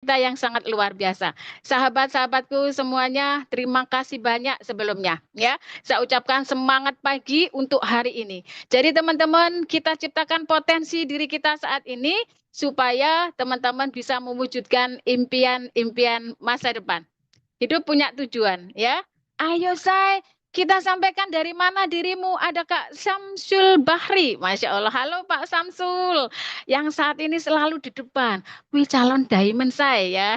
kita yang sangat luar biasa. Sahabat-sahabatku semuanya, terima kasih banyak sebelumnya ya. Saya ucapkan semangat pagi untuk hari ini. Jadi teman-teman, kita ciptakan potensi diri kita saat ini supaya teman-teman bisa mewujudkan impian-impian masa depan. Hidup punya tujuan ya. Ayo say, kita sampaikan dari mana dirimu. Ada Kak Samsul Bahri. Masya Allah. Halo Pak Samsul. Yang saat ini selalu di depan. Wih calon diamond saya ya.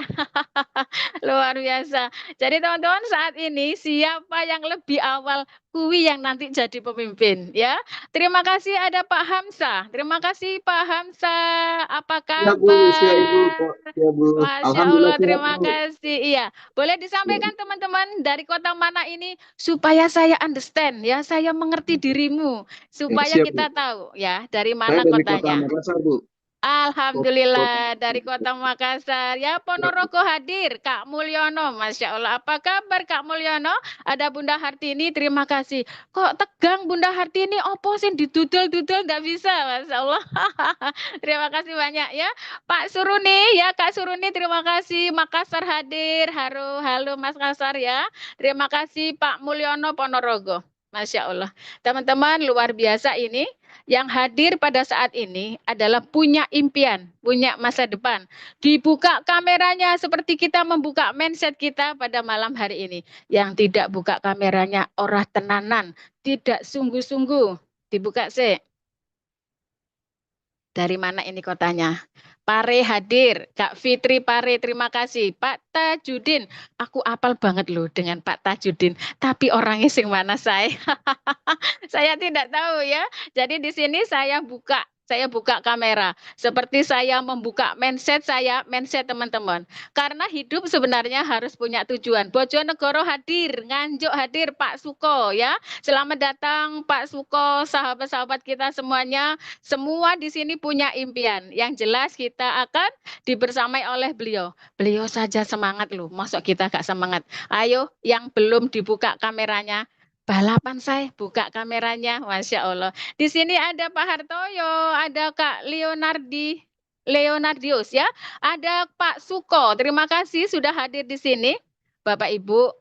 Luar biasa. Jadi teman-teman saat ini siapa yang lebih awal kui yang nanti jadi pemimpin ya. Terima kasih ada Pak Hamzah. Terima kasih Pak Hamzah. Apa Siap Bu, siap Ibu. kabar? Ya Bu. Masya Alhamdulillah Allah, siap terima Bu. kasih. Iya, boleh Ya, disampaikan teman-teman dari kota mana ini supaya saya understand ya, saya mengerti dirimu, ya, supaya siap Bu. kita tahu ya dari Saya mana dari Kota kotanya. Makassar Bu. Kota Alhamdulillah dari Kota Makassar. Ya Ponorogo hadir Kak Mulyono. Masya Allah. Apa kabar Kak Mulyono? Ada Bunda Hartini. Terima kasih. Kok tegang Bunda Hartini? Opo sih didudul-dudul nggak bisa. Masya Allah. Terima kasih banyak ya. Pak Suruni ya Kak Suruni. Terima kasih. Makassar hadir. Halo, halo Mas Makassar ya. Terima kasih Pak Mulyono Ponorogo. Masya Allah. Teman-teman luar biasa ini. Yang hadir pada saat ini adalah punya impian, punya masa depan. Dibuka kameranya seperti kita membuka mindset kita pada malam hari ini. Yang tidak buka kameranya orang tenanan, tidak sungguh-sungguh. Dibuka sih. Dari mana ini kotanya? Pare hadir, Kak Fitri Pare, terima kasih. Pak Tajudin, aku apal banget loh dengan Pak Tajudin. Tapi orangnya sing mana saya? Saya tidak tahu ya. Jadi di sini saya buka kamera. Seperti saya membuka mindset saya, mindset teman-teman. Karena hidup sebenarnya harus punya tujuan. Bojonegoro hadir, Nganjuk hadir, Pak Suko ya. Selamat datang Pak Suko, sahabat-sahabat kita semuanya. Semua di sini punya impian. Yang jelas kita akan dibersamai oleh beliau. Beliau saja semangat loh. Masuk kita gak semangat. Ayo yang belum dibuka kameranya, balapan saya buka kameranya, Masya Allah. Di sini ada Pak Hartoyo, ada Kak Leonardius ya, ada Pak Suko. Terima kasih sudah hadir di sini. Bapak Ibu,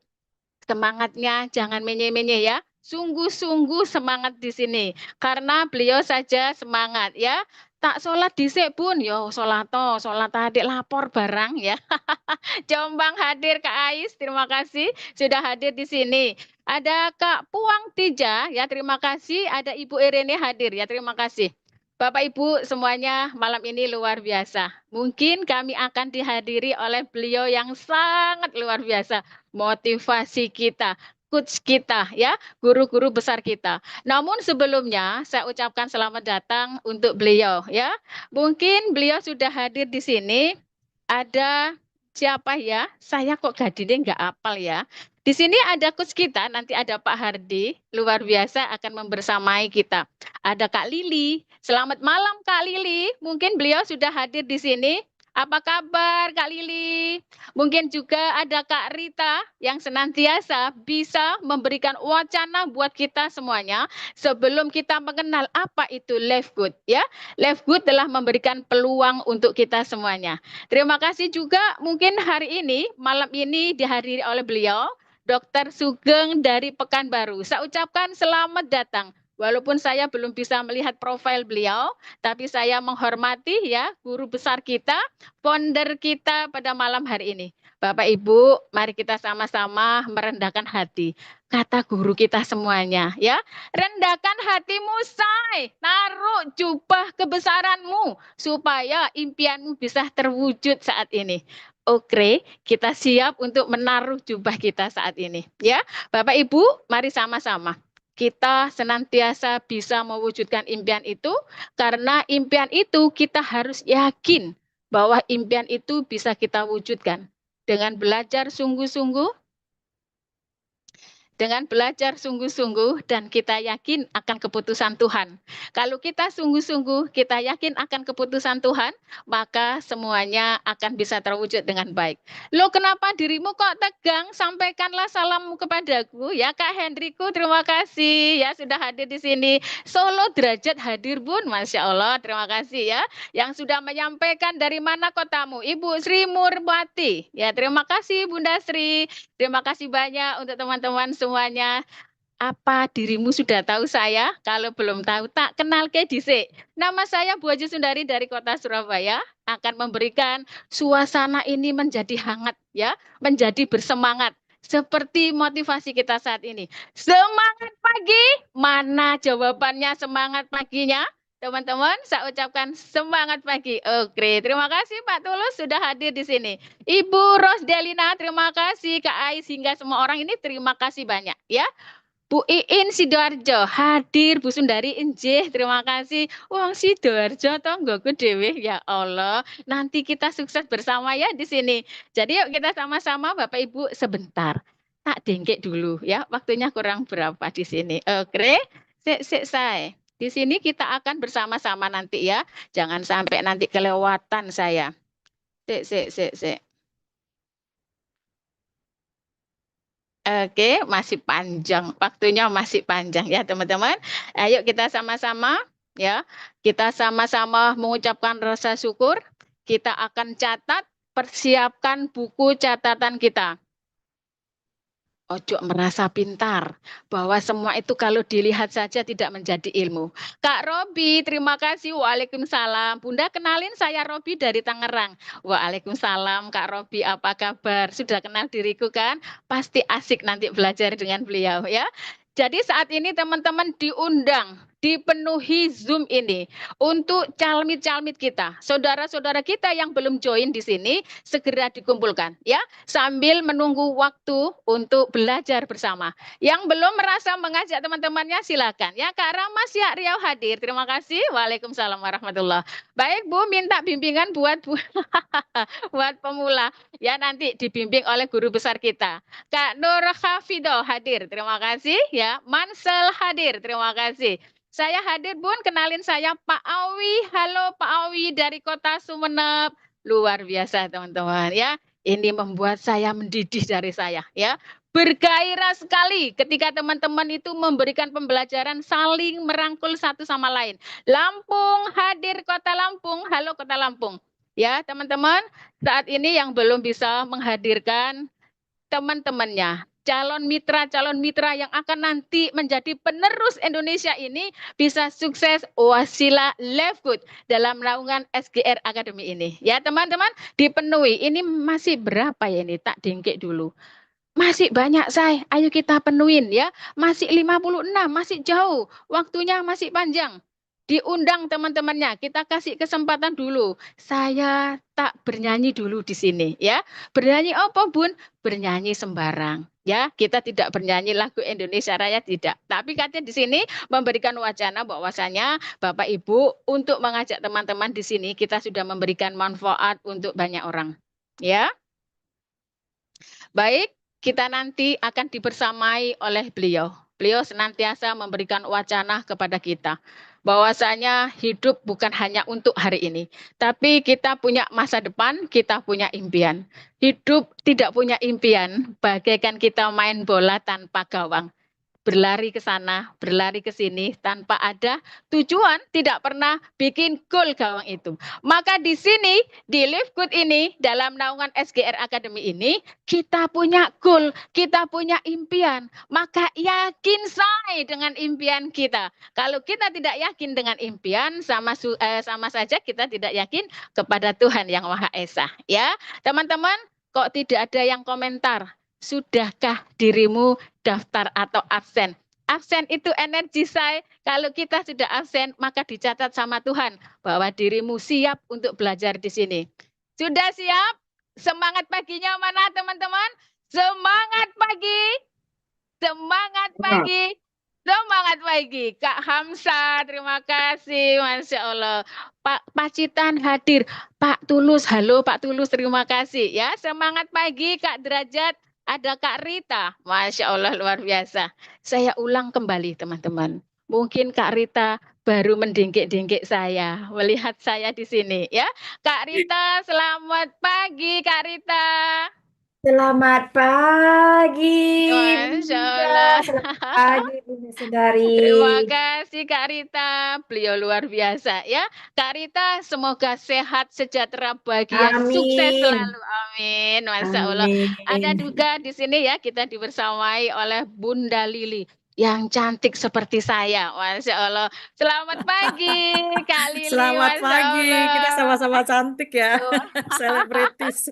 semangatnya jangan menye-menye ya. Sungguh-sungguh semangat di sini. Karena beliau saja semangat ya. Tak sholat dhisik pun, yo sholat adik lapor barang ya. Jombang hadir Kak Ais, terima kasih sudah hadir di sini. Ada Kak Puang Tija, ya terima kasih. Ada Ibu Irene hadir, ya terima kasih. Bapak Ibu semuanya malam ini luar biasa. Mungkin kami akan dihadiri oleh beliau yang sangat luar biasa. Motivasi kita, coach kita ya, guru-guru besar kita. Namun sebelumnya saya ucapkan selamat datang untuk beliau ya. Mungkin beliau sudah hadir di sini. Ada siapa ya? Saya kok gadine nggak apal ya. Di sini ada coach kita, nanti ada Pak Hardi, luar biasa akan membersamai kita. Ada Kak Lili. Selamat malam Kak Lili. Mungkin beliau sudah hadir di sini. Apa kabar Kak Lili? Mungkin juga ada Kak Rita yang senantiasa bisa memberikan wacana buat kita semuanya sebelum kita mengenal apa itu life good ya. Life good telah memberikan peluang untuk kita semuanya. Terima kasih juga mungkin hari ini, malam ini dihadiri oleh beliau, Dr. Sugeng dari Pekanbaru. Saya ucapkan selamat datang. Walaupun saya belum bisa melihat profil beliau, tapi saya menghormati ya guru besar kita, founder kita pada malam hari ini. Bapak Ibu, mari kita sama-sama merendahkan hati. Kata guru kita semuanya ya, rendahkan hatimu say, taruh jubah kebesaranmu supaya impianmu bisa terwujud saat ini. Oke, kita siap untuk menaruh jubah kita saat ini. Ya, Bapak Ibu, mari sama-sama. Kita senantiasa bisa mewujudkan impian itu, karena impian itu kita harus yakin bahwa impian itu bisa kita wujudkan. Dengan belajar sungguh-sungguh, dengan belajar sungguh-sungguh dan kita yakin akan keputusan Tuhan. Kalau kita sungguh-sungguh, kita yakin akan keputusan Tuhan, maka semuanya akan bisa terwujud dengan baik. Loh, kenapa dirimu kok tegang? Sampaikanlah salammu kepadaku ya Kak Hendriku. Terima kasih ya sudah hadir di sini. Solo Derajat hadir Bun, Masya Allah. Terima kasih ya yang sudah menyampaikan dari mana kotamu, Ibu Sri Murmati. Ya terima kasih Bunda Sri. Terima kasih banyak untuk teman-teman semuanya. Apa dirimu sudah tahu saya? Kalau belum tahu, tak kenal ke dhisik. Nama saya Bu Haji Sundari dari Kota Surabaya, akan memberikan suasana ini menjadi hangat ya, menjadi bersemangat. Seperti motivasi kita saat ini. Semangat pagi, mana jawabannya semangat paginya? Teman-teman, saya ucapkan semangat pagi. Oke, terima kasih Pak Tulus sudah hadir di sini. Ibu Rosdelina, terima kasih. Kak Ais, hingga semua orang ini terima kasih banyak ya. Bu Iin Sidoarjo hadir, Bu Sundari Injih, terima kasih. Wong Sidoarjo tonggoku dhewe, ya Allah. Nanti kita sukses bersama ya di sini. Jadi yuk kita sama-sama Bapak Ibu sebentar. Tak dengkek dulu ya, waktunya kurang berapa di sini. Oke, sik saya. Di sini kita akan bersama-sama nanti ya. Jangan sampai nanti kelewatan saya. Sik. Oke, masih panjang. Waktunya masih panjang ya, teman-teman. Ayo kita sama-sama ya. Kita sama-sama mengucapkan rasa syukur. Kita akan catat, persiapkan buku catatan kita. Ojo merasa pintar bahwa semua itu kalau dilihat saja tidak menjadi ilmu. Kak Robi, terima kasih. Waalaikumsalam. Bunda kenalin saya Robi dari Tangerang. Waalaikumsalam Kak Robi, apa kabar? Sudah kenal diriku kan? Pasti asik nanti belajar dengan beliau ya. Jadi saat ini teman-teman diundang, dipenuhi Zoom ini untuk calmit-calmit kita. Saudara-saudara kita yang belum join di sini segera dikumpulkan ya, sambil menunggu waktu untuk belajar bersama. Yang belum merasa mengajak teman-temannya silakan. Ya Kak Rama Siak Riau hadir. Terima kasih. Waalaikumsalam warahmatullahi. Baik Bu, minta bimbingan buat buat pemula. Ya nanti dibimbing oleh guru besar kita. Kak Nur Hafido hadir. Terima kasih ya. Mansel hadir. Terima kasih. Saya hadir Bun, kenalin saya Pak Awi. Halo Pak Awi dari Kota Sumeneb. Luar biasa teman-teman ya. Ini membuat saya mendidih dari saya ya. Bergairah sekali ketika teman-teman itu memberikan pembelajaran saling merangkul satu sama lain. Lampung hadir Kota Lampung. Halo Kota Lampung. Ya teman-teman, saat ini yang belum bisa menghadirkan teman-temannya, calon mitra yang akan nanti menjadi penerus Indonesia ini bisa sukses wasila Levgood dalam naungan SGR Academy ini. Ya teman-teman, dipenuhi. Ini masih berapa ya ini? Tak dengkek dulu. Masih banyak saya, ayo kita penuhin ya. Masih 56, masih jauh. Waktunya masih panjang. Diundang teman-temannya, kita kasih kesempatan dulu. Saya tak bernyanyi dulu di sini ya. Bernyanyi apa Bun? Bernyanyi sembarang. Ya, kita tidak bernyanyi lagu Indonesia Raya tidak. Tapi katanya di sini memberikan wacana bahwasanya Bapak Ibu untuk mengajak teman-teman di sini kita sudah memberikan manfaat untuk banyak orang. Ya. Baik, kita nanti akan dibersamai oleh beliau. Beliau senantiasa memberikan wacana kepada kita. Bahwasanya hidup bukan hanya untuk hari ini. Tapi kita punya masa depan, kita punya impian. Hidup tidak punya impian, bagaikan kita main bola tanpa gawang. Berlari ke sana, berlari ke sini tanpa ada tujuan, tidak pernah bikin gol gawang itu. Maka di sini, di Levgood ini, dalam naungan SGR Academy ini, kita punya goal, kita punya impian. Maka yakin saya dengan impian kita. Kalau kita tidak yakin dengan impian, sama saja kita tidak yakin kepada Tuhan yang Maha Esa. Ya, teman-teman, kok tidak ada yang komentar? Sudahkah dirimu daftar atau absen? Absen itu energi saya. Kalau kita sudah absen, maka dicatat sama Tuhan bahwa dirimu siap untuk belajar di sini. Sudah siap? Semangat paginya mana teman-teman? Semangat pagi. Semangat pagi. Semangat pagi. Kak Hamsa, terima kasih. Masya Allah. Pak Pacitan hadir. Pak Tulus, halo Pak Tulus, terima kasih. Ya, semangat pagi Kak Derajat. Ada Kak Rita, Masya Allah luar biasa. Saya ulang kembali teman-teman. Mungkin Kak Rita baru mendingkik-dingkik saya, melihat saya di sini ya. Kak Rita, selamat pagi Kak Rita. Selamat pagi, Masya Bunda. Allah. Selamat pagi, Bunda Sedari. Terima kasih Kak Rita, beliau luar biasa ya. Kak Rita, semoga sehat, sejahtera, bahagia, sukses Amin. selalu. Amin. Masya Allah. Ada Amin. juga di sini ya, kita dibersamai oleh Bunda Lili yang cantik seperti saya. Masya Allah. Selamat pagi Kak Lili. Selamat Masya pagi. Kita Allah. sama-sama cantik ya. Luar Selebritis.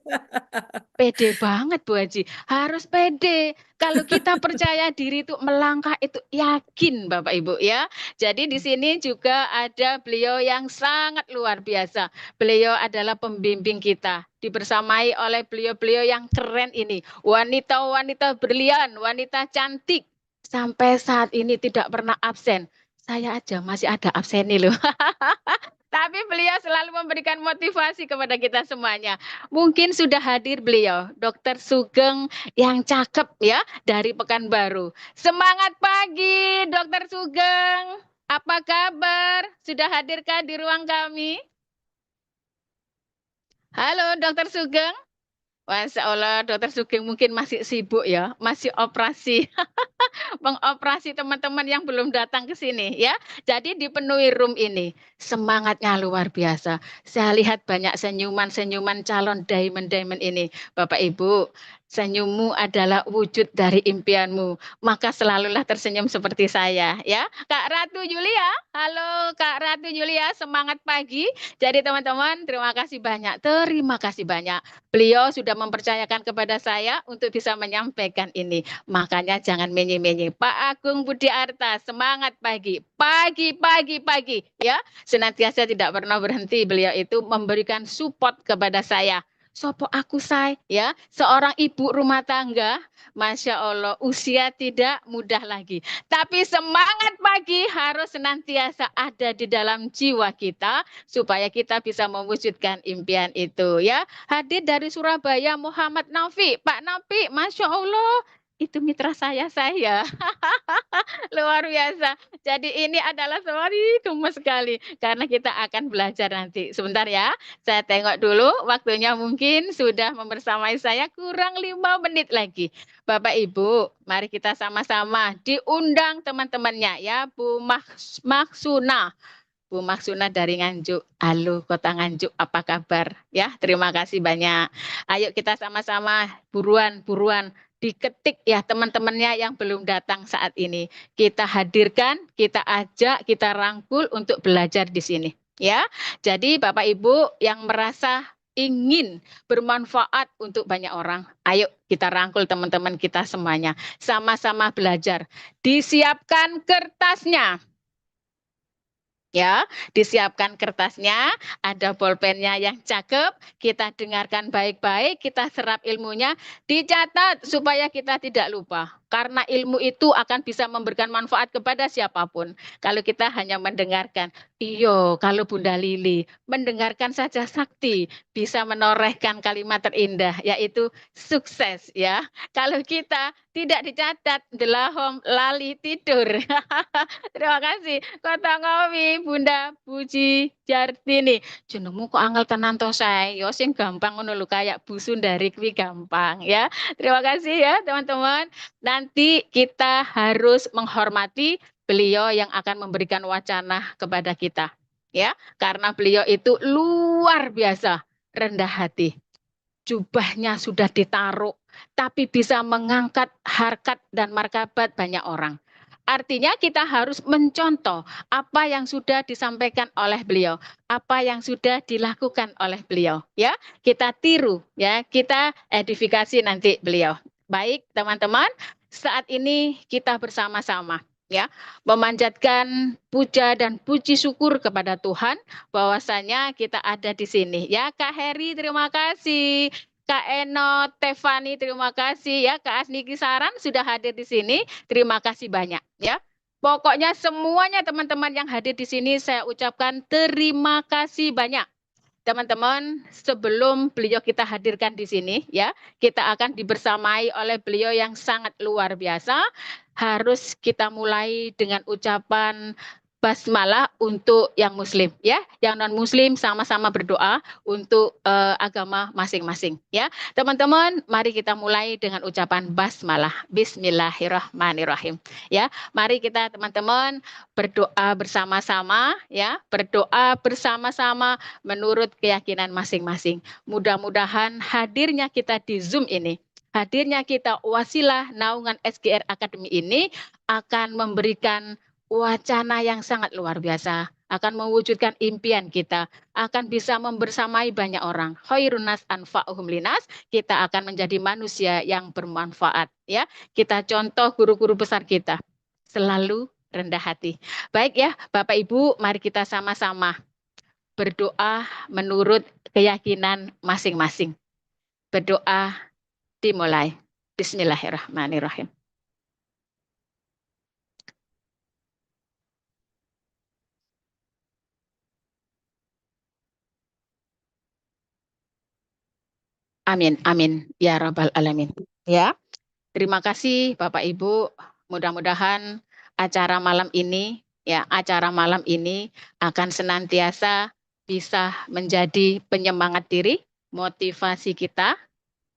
Pede banget Bu Haji, harus pede. Kalau kita percaya diri itu melangkah itu yakin Bapak Ibu ya. Jadi di sini juga ada beliau yang sangat luar biasa. Beliau adalah pembimbing kita. Dibersamai oleh beliau-beliau yang keren ini. Wanita-wanita brilian, wanita cantik. Sampai saat ini tidak pernah absen. Saya aja masih ada absen nih loh. Tapi beliau selalu memberikan motivasi kepada kita semuanya. Mungkin sudah hadir beliau, Dokter Sugeng yang cakep ya dari Pekanbaru. Semangat pagi, Dokter Sugeng. Apa kabar? Sudah hadirkah di ruang kami? Halo, Dokter Sugeng. Masya Allah, Dokter Sugeng mungkin masih sibuk ya, masih operasi. Mengoperasi teman-teman yang belum datang ke sini ya. Jadi dipenuhi room ini. Semangatnya luar biasa. Saya lihat banyak senyuman-senyuman calon diamond-diamond ini. Bapak Ibu, senyummu adalah wujud dari impianmu. Maka selalulah tersenyum seperti saya ya. Kak Ratu Julia, halo Kak Ratu Julia, semangat pagi. Jadi teman-teman, terima kasih banyak. Terima kasih banyak. Beliau sudah mempercayakan kepada saya untuk bisa menyampaikan ini. Makanya jangan menye-menye. Pak Agung Budi Arta, semangat pagi. Pagi, pagi, pagi. Ya, senantiasa tidak pernah berhenti. Beliau itu memberikan support kepada saya. Sopo aku say, ya, seorang ibu rumah tangga, Masya Allah, usia tidak mudah lagi. Tapi semangat pagi harus senantiasa ada di dalam jiwa kita, supaya kita bisa mewujudkan impian itu, ya. Hadir dari Surabaya, Muhammad Nafi. Pak Nafi, Masya Allah, itu mitra saya. Luar biasa. Jadi ini adalah sorry gemes sekali karena kita akan belajar nanti. Sebentar ya, saya tengok dulu waktunya mungkin sudah membersamai saya kurang 5 menit lagi. Bapak Ibu, mari kita sama-sama diundang teman-temannya ya, Maksuna. Bu Maksuna dari Nganjuk. Halo Kota Nganjuk, apa kabar? Ya, terima kasih banyak. Ayo kita sama-sama buruan diketik ya teman-temannya yang belum datang saat ini. Kita hadirkan, kita ajak, kita rangkul untuk belajar di sini. Ya, jadi Bapak Ibu yang merasa ingin bermanfaat untuk banyak orang, ayo kita rangkul teman-teman kita semuanya. Sama-sama belajar. Disiapkan kertasnya. Ya, disiapkan kertasnya, ada bolpennya yang cakep, kita dengarkan baik-baik, kita serap ilmunya, dicatat supaya kita tidak lupa. Karena ilmu itu akan bisa memberikan manfaat kepada siapapun. Kalau kita hanya mendengarkan, iyo, kalau Bunda Lili mendengarkan saja sakti, bisa menorehkan kalimat terindah, yaitu sukses ya. Kalau kita tidak dicatat, delahom lali tidur. Terima kasih. Kota Ngowi, Bunda Puji Jartini. Jenengmu kok angel tenan to saya. Yo sing gampang ngono lho kayak Bu Sundari kuwi gampang ya. Terima kasih ya teman-teman. Nanti kita harus menghormati beliau yang akan memberikan wacana kepada kita. Ya, karena beliau itu luar biasa rendah hati. Jubahnya sudah ditaruh, tapi bisa mengangkat harkat dan martabat banyak orang. Artinya kita harus mencontoh apa yang sudah disampaikan oleh beliau, apa yang sudah dilakukan oleh beliau, ya. Kita tiru, ya, kita edifikasi nanti beliau. Baik, teman-teman, saat ini kita bersama-sama ya, memanjatkan puja dan puji syukur kepada Tuhan bahwasanya kita ada di sini. Ya, Kak Heri, terima kasih. Kak Eno, Tefani, terima kasih ya. Kak Asni Kisaran sudah hadir di sini. Terima kasih banyak ya. Pokoknya semuanya teman-teman yang hadir di sini saya ucapkan terima kasih banyak. teman-teman, sebelum beliau kita hadirkan di sini, ya, kita akan dibersamai oleh beliau yang sangat luar biasa. Harus kita mulai dengan ucapan basmalah untuk yang muslim, ya, yang non muslim sama-sama berdoa untuk agama masing-masing, ya. Teman-teman, mari kita mulai dengan ucapan basmalah. Bismillahirrahmanirrahim, ya. Mari kita teman-teman berdoa bersama-sama, ya, berdoa bersama-sama menurut keyakinan masing-masing. Mudah-mudahan hadirnya kita di Zoom ini, hadirnya kita wasilah naungan SGR Academy ini akan memberikan wacana yang sangat luar biasa, akan mewujudkan impian kita, akan bisa membersamai banyak orang. Khairun nas anfa'uhum linas, kita akan menjadi manusia yang bermanfaat, ya. Kita contoh guru-guru besar kita, selalu rendah hati. Baik ya, Bapak Ibu, mari kita sama-sama berdoa menurut keyakinan masing-masing. Berdoa dimulai. Bismillahirrahmanirrahim. Amin, amin, ya Rabbal Alamin. Ya, terima kasih Bapak Ibu. Mudah-mudahan acara malam ini, ya, acara malam ini akan senantiasa bisa menjadi penyemangat diri, motivasi kita,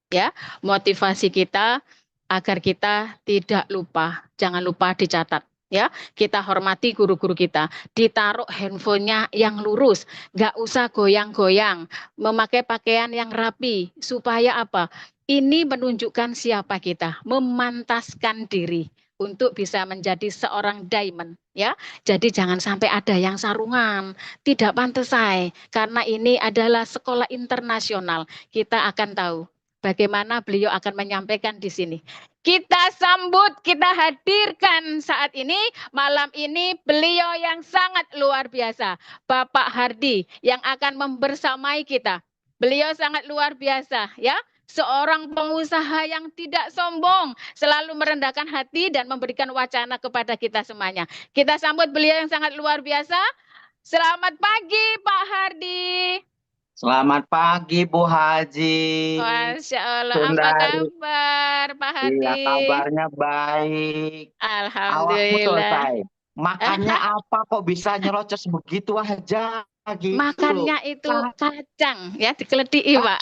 ya, motivasi kita agar kita tidak lupa. Jangan lupa dicatat, ya. Kita hormati guru-guru kita. Ditaruh handphonenya yang lurus, nggak usah goyang-goyang, memakai pakaian yang rapi. Supaya apa? Ini menunjukkan siapa kita, memantaskan diri untuk bisa menjadi seorang diamond, ya. Jadi jangan sampai ada yang sarungan, tidak pantas saya, karena ini adalah sekolah internasional. Kita akan tahu bagaimana beliau akan menyampaikan di sini. Kita sambut, kita hadirkan saat ini, malam ini beliau yang sangat luar biasa, Bapak Hardi, yang akan membersamai kita. Beliau sangat luar biasa, ya. Seorang pengusaha yang tidak sombong, selalu merendahkan hati dan memberikan wacana kepada kita semuanya. Kita sambut beliau yang sangat luar biasa. Selamat pagi, Pak Hardi. Selamat pagi Bu Haji. Masya Allah, apa Sundari. kabar Pak Hardi? Iya, kabarnya baik. Awakmu Alhamdulillah. selesai. Makannya apa kok bisa nyerocos begitu aja gitu loh. Makannya itu kacang, ya, dikeledihi, Pak.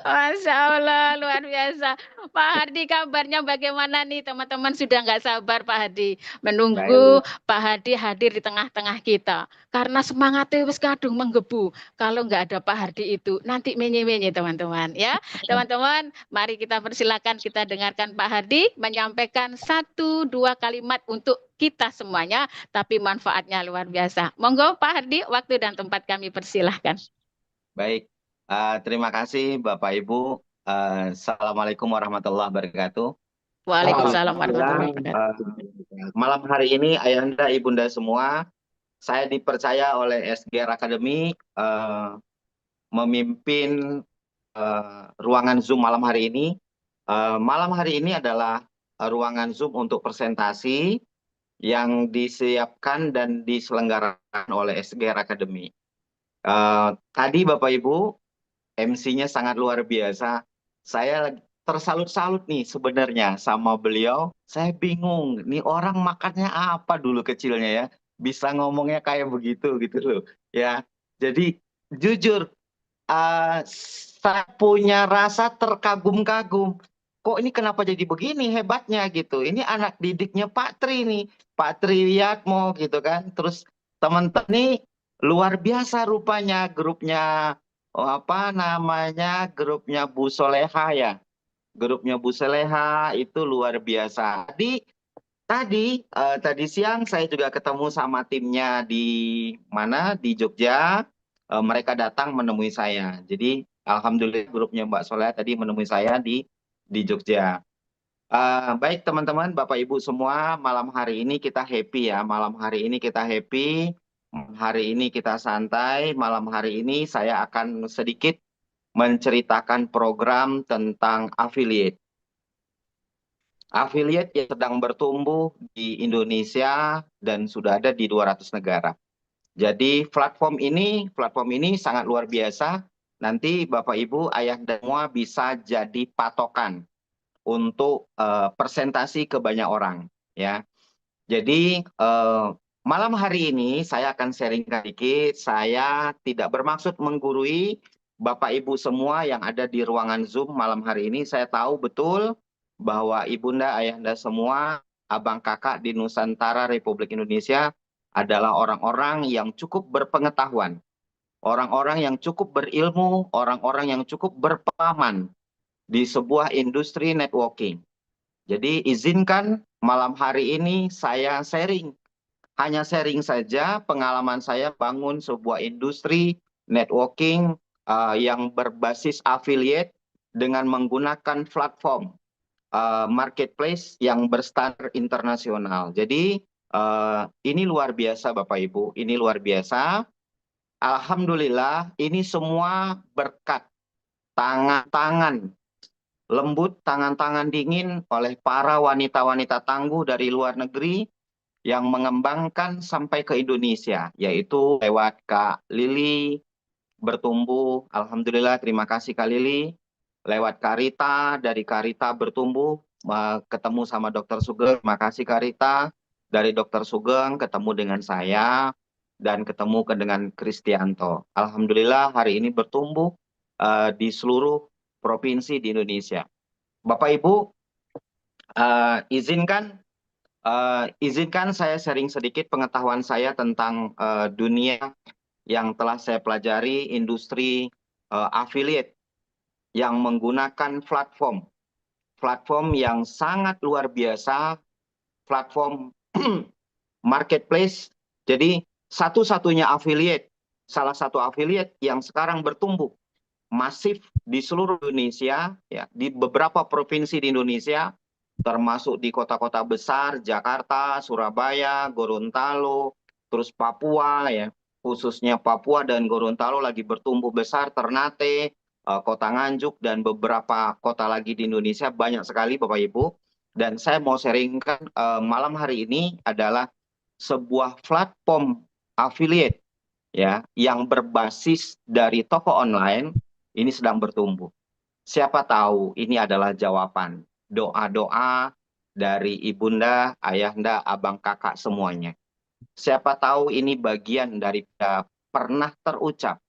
Masya Allah, luar biasa. Pak Hardi, kabarnya bagaimana nih? Teman-teman sudah nggak sabar Pak Hardi menunggu Pak Hardi hadir di tengah-tengah kita. Karena semangatnya wis kadung menggebu. Kalau nggak ada Pak Hardi itu, nanti menye-menye teman-teman, ya. Teman-teman, mari kita persilakan, kita dengarkan Pak Hardi menyampaikan 1-2 kalimat untuk kita semuanya, tapi manfaatnya luar biasa. Monggo Pak Hardi, waktu dan tempat kami persilahkan. Baik. Terima kasih Bapak Ibu. Assalamualaikum warahmatullahi wabarakatuh. Waalaikumsalam warahmatullahi wabarakatuh. Malam hari ini Ayahanda Ibunda semua, saya dipercaya oleh SGR Academy memimpin ruangan Zoom malam hari ini. Malam hari ini adalah ruangan Zoom untuk presentasi yang disiapkan dan diselenggarakan oleh SGR Academy. Tadi Bapak Ibu, MC-nya sangat luar biasa. Saya tersalut-salut nih sebenarnya sama beliau. Saya bingung, nih orang makannya apa dulu kecilnya ya? Bisa ngomongnya kayak begitu gitu loh. Ya, jadi jujur, saya punya rasa terkagum-kagum. Kok ini kenapa jadi begini hebatnya gitu? Ini anak didiknya Pak Tri nih, Pak Tri Wiyatmo gitu kan. Terus teman-teman nih luar biasa rupanya grupnya. Apa namanya, grupnya Bu Soleha ya. Grupnya Bu Soleha itu luar biasa. Tadi siang saya juga ketemu sama timnya di mana, di Jogja. Mereka datang menemui saya. Jadi alhamdulillah grupnya Mbak Soleha tadi menemui saya di Jogja. Baik teman-teman, Bapak Ibu semua, malam hari ini kita happy ya. Malam hari ini kita happy. Hari ini kita santai, malam hari ini saya akan sedikit menceritakan program tentang affiliate. Affiliate yang sedang bertumbuh di Indonesia dan sudah ada di 200 negara. Jadi platform ini sangat luar biasa. Nanti Bapak Ibu, Ayah dan semua bisa jadi patokan untuk presentasi ke banyak orang, ya. Jadi malam hari ini saya akan sharing sedikit. Saya tidak bermaksud menggurui Bapak Ibu semua yang ada di ruangan Zoom malam hari ini. Saya tahu betul bahwa Ibunda, Ayahanda semua, abang kakak di Nusantara Republik Indonesia adalah orang-orang yang cukup berpengetahuan, orang-orang yang cukup berilmu, orang-orang yang cukup berpengalaman di sebuah industri networking. Jadi izinkan malam hari ini saya sharing. Hanya sharing saja pengalaman saya bangun sebuah industri networking yang berbasis affiliate dengan menggunakan platform marketplace yang berstandar internasional. Jadi ini luar biasa Bapak Ibu, ini luar biasa. Alhamdulillah ini semua berkat tangan-tangan lembut, tangan-tangan dingin oleh para wanita-wanita tangguh dari luar negeri yang mengembangkan sampai ke Indonesia, yaitu lewat Kak Lili bertumbuh. Alhamdulillah, terima kasih Kak Lili. Lewat Karita, dari Karita bertumbuh, ketemu sama Dr. Sugeng. Terima kasih Karita. Dari Dr. Sugeng ketemu dengan saya dan ketemu dengan Kristianto. Alhamdulillah hari ini bertumbuh di seluruh provinsi di Indonesia. Bapak Ibu, izinkan saya sharing sedikit pengetahuan saya tentang dunia yang telah saya pelajari, industri affiliate yang menggunakan platform yang sangat luar biasa, platform marketplace. Jadi satu-satunya affiliate, salah satu affiliate yang sekarang bertumbuh masif di seluruh Indonesia, ya, di beberapa provinsi di Indonesia, termasuk di kota-kota besar, Jakarta, Surabaya, Gorontalo, terus Papua, ya, khususnya Papua dan Gorontalo lagi bertumbuh besar, Ternate, Kota Nganjuk, dan beberapa kota lagi di Indonesia, banyak sekali Bapak Ibu. Dan saya mau sharingkan malam hari ini adalah sebuah platform affiliate, ya, yang berbasis dari toko online ini sedang bertumbuh. Siapa tahu ini adalah jawaban doa-doa dari ibunda, ayahanda, abang kakak semuanya. Siapa tahu ini bagian dari pernah terucap,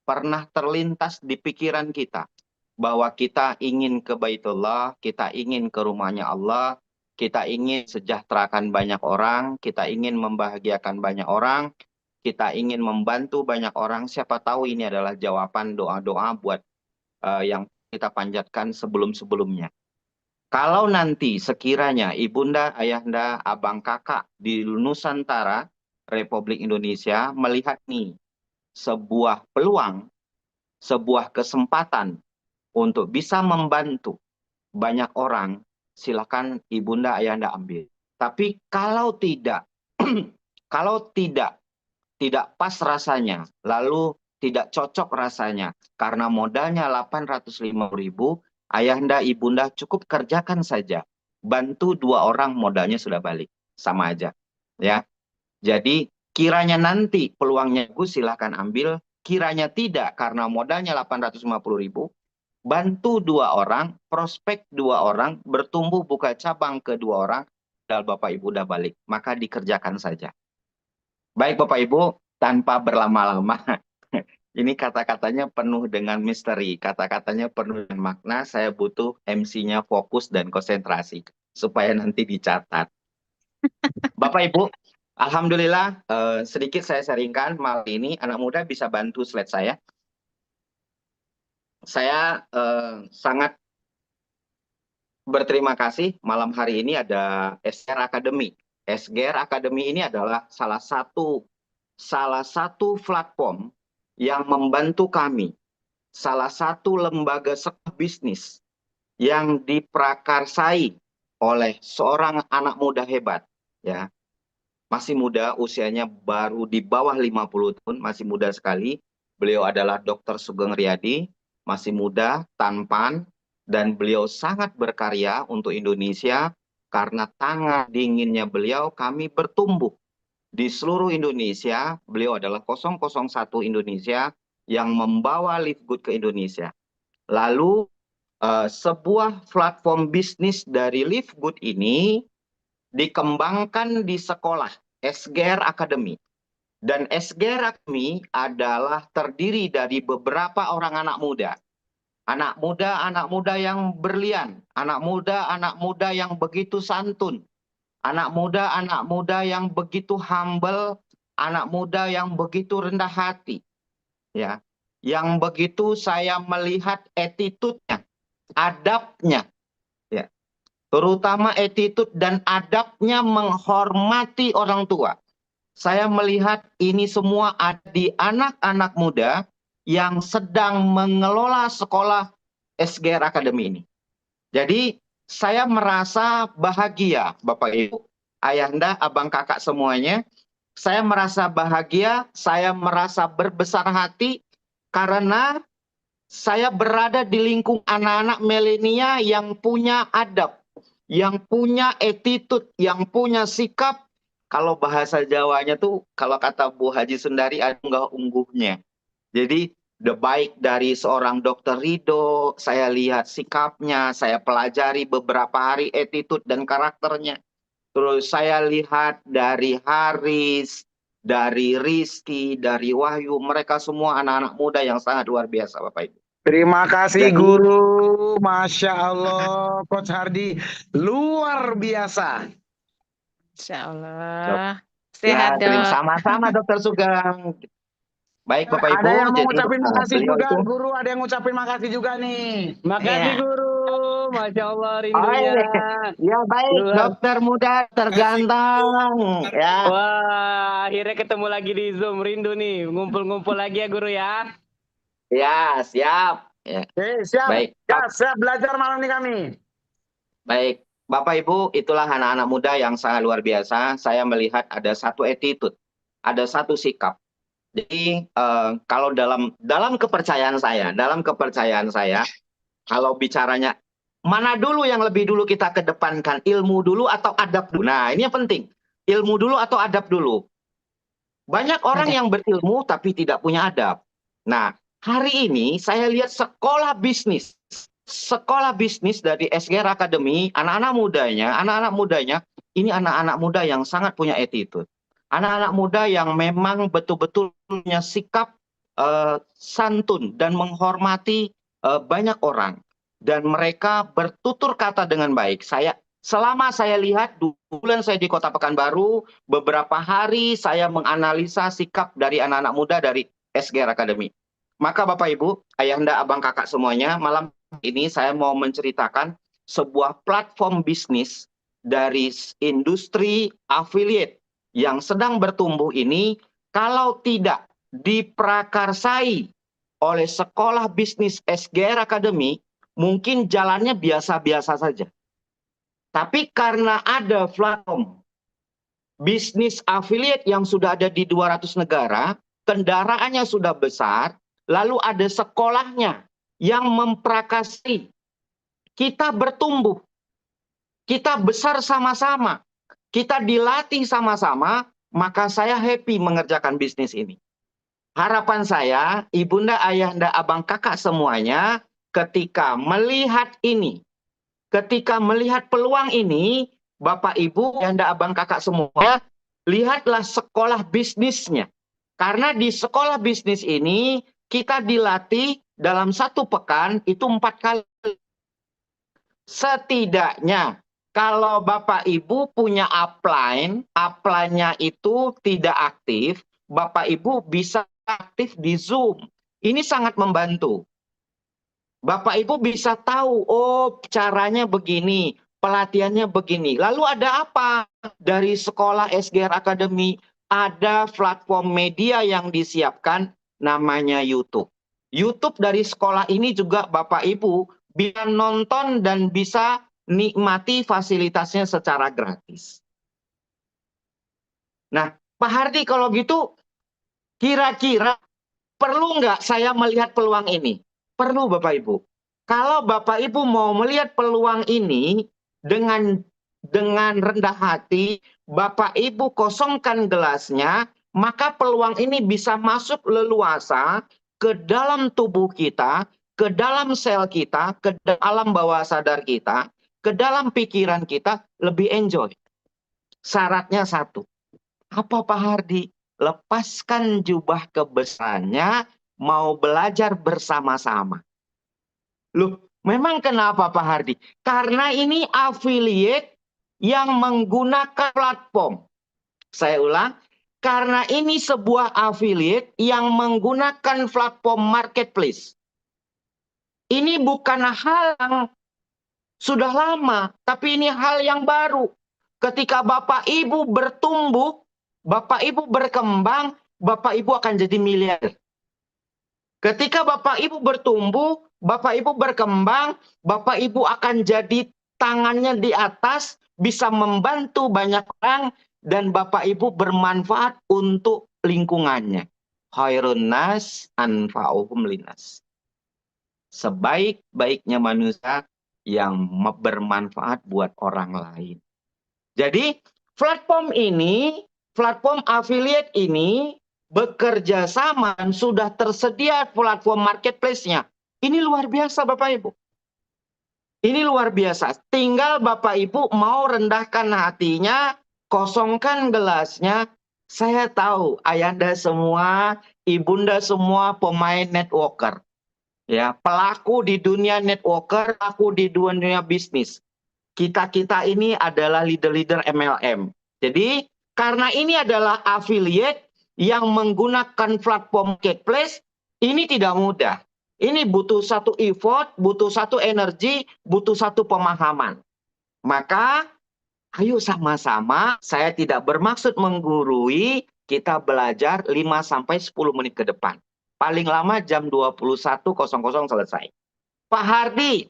pernah terlintas di pikiran kita bahwa kita ingin ke Baitullah, kita ingin ke rumahnya Allah, kita ingin sejahterakan banyak orang, kita ingin membahagiakan banyak orang, kita ingin membantu banyak orang. Siapa tahu ini adalah jawaban doa-doa buat yang kita panjatkan sebelum-sebelumnya. Kalau nanti sekiranya ibunda, ayahanda, abang kakak di Nusantara Republik Indonesia melihat nih sebuah peluang, sebuah kesempatan untuk bisa membantu banyak orang, silakan ibunda, ayahanda ambil. Tapi kalau tidak, kalau tidak pas rasanya, lalu tidak cocok rasanya, karena modalnya 850.000, ayahanda, ibunda cukup kerjakan saja. Bantu 2 orang modalnya sudah balik. Sama aja. Ya. Jadi kiranya nanti peluangnya bagus silahkan ambil. Kiranya tidak karena modalnya 850.000, bantu 2 orang, prospek 2 orang, bertumbuh buka cabang ke 2 orang, dan Bapak Ibu udah balik. Maka dikerjakan saja. Baik Bapak Ibu, tanpa berlama-lama, ini kata-katanya penuh dengan misteri, kata-katanya penuh dengan makna, saya butuh MC-nya fokus dan konsentrasi, supaya nanti dicatat. Bapak Ibu, Alhamdulillah sedikit saya sharingkan malam ini, anak muda bisa bantu slide saya. Saya sangat berterima kasih malam hari ini ada SGR Academy. SGR Academy ini adalah salah satu platform yang membantu kami, salah satu lembaga sekolah bisnis yang diprakarsai oleh seorang anak muda hebat, ya. Masih muda, usianya baru di bawah 50 tahun, masih muda sekali. Beliau adalah Dr. Sugeng Riyadi, masih muda, tampan, dan beliau sangat berkarya untuk Indonesia. Karena tangan dinginnya beliau, kami bertumbuh di seluruh Indonesia. Beliau adalah 001 Indonesia yang membawa Live Good ke Indonesia. Lalu sebuah platform bisnis dari Live Good ini dikembangkan di sekolah SGR Academy. Dan SGR Academy adalah terdiri dari beberapa orang anak muda. Anak muda yang berlian, anak muda yang begitu santun, anak muda yang begitu humble, anak muda yang begitu rendah hati, ya, yang begitu saya melihat attitude-nya, adabnya, ya, terutama attitude dan adabnya menghormati orang tua. Saya melihat ini semua ada di anak-anak muda yang sedang mengelola sekolah SGR Academy ini. Jadi saya merasa bahagia, Bapak Ibu, Ayahanda, Abang Kakak semuanya. Saya merasa bahagia, saya merasa berbesar hati karena saya berada di lingkung anak-anak milenial yang punya adab, yang punya attitude, yang punya sikap. Kalau bahasa Jawanya tuh, kalau kata Bu Haji Sundari, ada unggah-ungguhnya. Jadi, baik dari seorang Dokter Rido, saya lihat sikapnya, saya pelajari beberapa hari attitude dan karakternya. Terus saya lihat dari Haris, dari Rizky, dari Wahyu, mereka semua anak-anak muda yang sangat luar biasa, Bapak Ibu. Terima kasih Jadi, guru, Masya Allah, Coach Hardi, luar biasa. Insya Dok, Allah. ya, Sehat, terima Dok. sama-sama Dokter Sugeng. Baik Bapak Ada yang Ibu, mau jadi ngucapin makasih beliau juga, itu, guru. Ada yang ngucapin makasih juga nih. Makasih Iya. guru, Masya Allah oh rindunya. ya baik, Luar. dokter muda terganteng, ya. Wah, akhirnya ketemu lagi di Zoom. Rindu nih, ngumpul-ngumpul lagi ya guru ya. Ya, siap. Ya. Oke, siap. Baik, Siap belajar malam ini kami. baik. Bapak Ibu, itulah anak-anak muda yang sangat luar biasa. Saya melihat ada satu attitude, ada satu sikap. Jadi kalau dalam kepercayaan saya, kalau bicaranya mana dulu yang lebih dulu kita kedepankan, ilmu dulu atau adab dulu. Nah, ini yang penting. Ilmu dulu atau adab dulu. Banyak orang yang berilmu tapi tidak punya adab. Nah, hari ini saya lihat sekolah bisnis dari SGR Academy, anak-anak mudanya, ini anak-anak muda yang sangat punya attitude. Anak-anak muda yang memang betul-betul punya sikap santun dan menghormati banyak orang. Dan mereka bertutur kata dengan baik. Selama saya lihat 2 bulan saya di Kota Pekanbaru, beberapa hari saya menganalisa sikap dari anak-anak muda dari SGR Academy. Maka Bapak Ibu, Ayahanda, Abang Kakak semuanya, malam ini saya mau menceritakan sebuah platform bisnis dari industri affiliate yang sedang bertumbuh ini, kalau tidak diprakarsai oleh sekolah bisnis SGR Academy, mungkin jalannya biasa-biasa saja. Tapi karena ada platform bisnis affiliate yang sudah ada di 200 negara, kendaraannya sudah besar, lalu ada sekolahnya yang memprakarsai, kita bertumbuh, kita besar sama-sama, kita dilatih sama-sama, maka saya happy mengerjakan bisnis ini. Harapan saya, Ibunda, Ayahanda, Abang, Kakak semuanya, ketika melihat ini, ketika melihat peluang ini, Bapak, Ibu, Ayahanda, Abang, Kakak semua, lihatlah sekolah bisnisnya. Karena di sekolah bisnis ini, kita dilatih dalam 1 pekan itu 4 kali. Setidaknya, kalau Bapak Ibu punya upline-nya itu tidak aktif, Bapak Ibu bisa aktif di Zoom. Ini sangat membantu. Bapak Ibu bisa tahu, oh caranya begini, pelatihannya begini. Lalu ada apa dari sekolah SGR Academy? Ada platform media yang disiapkan namanya YouTube. YouTube dari sekolah ini juga Bapak Ibu bisa nonton dan bisa nikmati fasilitasnya secara gratis. Nah, Pak Hardi kalau gitu kira-kira perlu nggak saya melihat peluang ini? Perlu Bapak Ibu. Kalau Bapak Ibu mau melihat peluang ini dengan dengan rendah hati, Bapak Ibu kosongkan gelasnya, maka peluang ini bisa masuk leluasa ke dalam tubuh kita, ke dalam sel kita, ke dalam alam bawah sadar kita, ke dalam pikiran kita, lebih enjoy. Syaratnya satu. Apa Pak Hardi? Lepaskan jubah kebesarannya, mau belajar bersama-sama. Loh, memang kenapa Pak Hardi? Karena ini affiliate yang menggunakan platform. Saya ulang, karena ini sebuah affiliate yang menggunakan platform marketplace. Ini bukan hal yang sudah lama, tapi ini hal yang baru. Ketika Bapak Ibu bertumbuh, Bapak Ibu berkembang, Bapak Ibu akan jadi miliarder. Ketika Bapak Ibu bertumbuh, Bapak Ibu berkembang, Bapak Ibu akan jadi tangannya di atas, bisa membantu banyak orang, dan Bapak Ibu bermanfaat untuk lingkungannya. Khairun nas anfa'uhum linnas. Sebaik-baiknya manusia yang bermanfaat buat orang lain. Jadi platform ini, platform affiliate ini bekerja sama dan sudah tersedia platform marketplace-nya. Ini luar biasa Bapak Ibu. Ini luar biasa. Tinggal Bapak Ibu mau rendahkan hatinya, kosongkan gelasnya. Saya tahu ayahanda semua, ibunda semua pemain networker. Ya, pelaku di dunia networker, pelaku di dunia bisnis. Kita-kita ini adalah leader-leader MLM. Jadi, karena ini adalah affiliate yang menggunakan platform marketplace, ini tidak mudah. Ini butuh satu effort, butuh satu energi, butuh satu pemahaman. Maka, ayo sama-sama, saya tidak bermaksud menggurui, kita belajar 5-10 menit ke depan. Paling lama jam 21.00 selesai. Pak Hardi,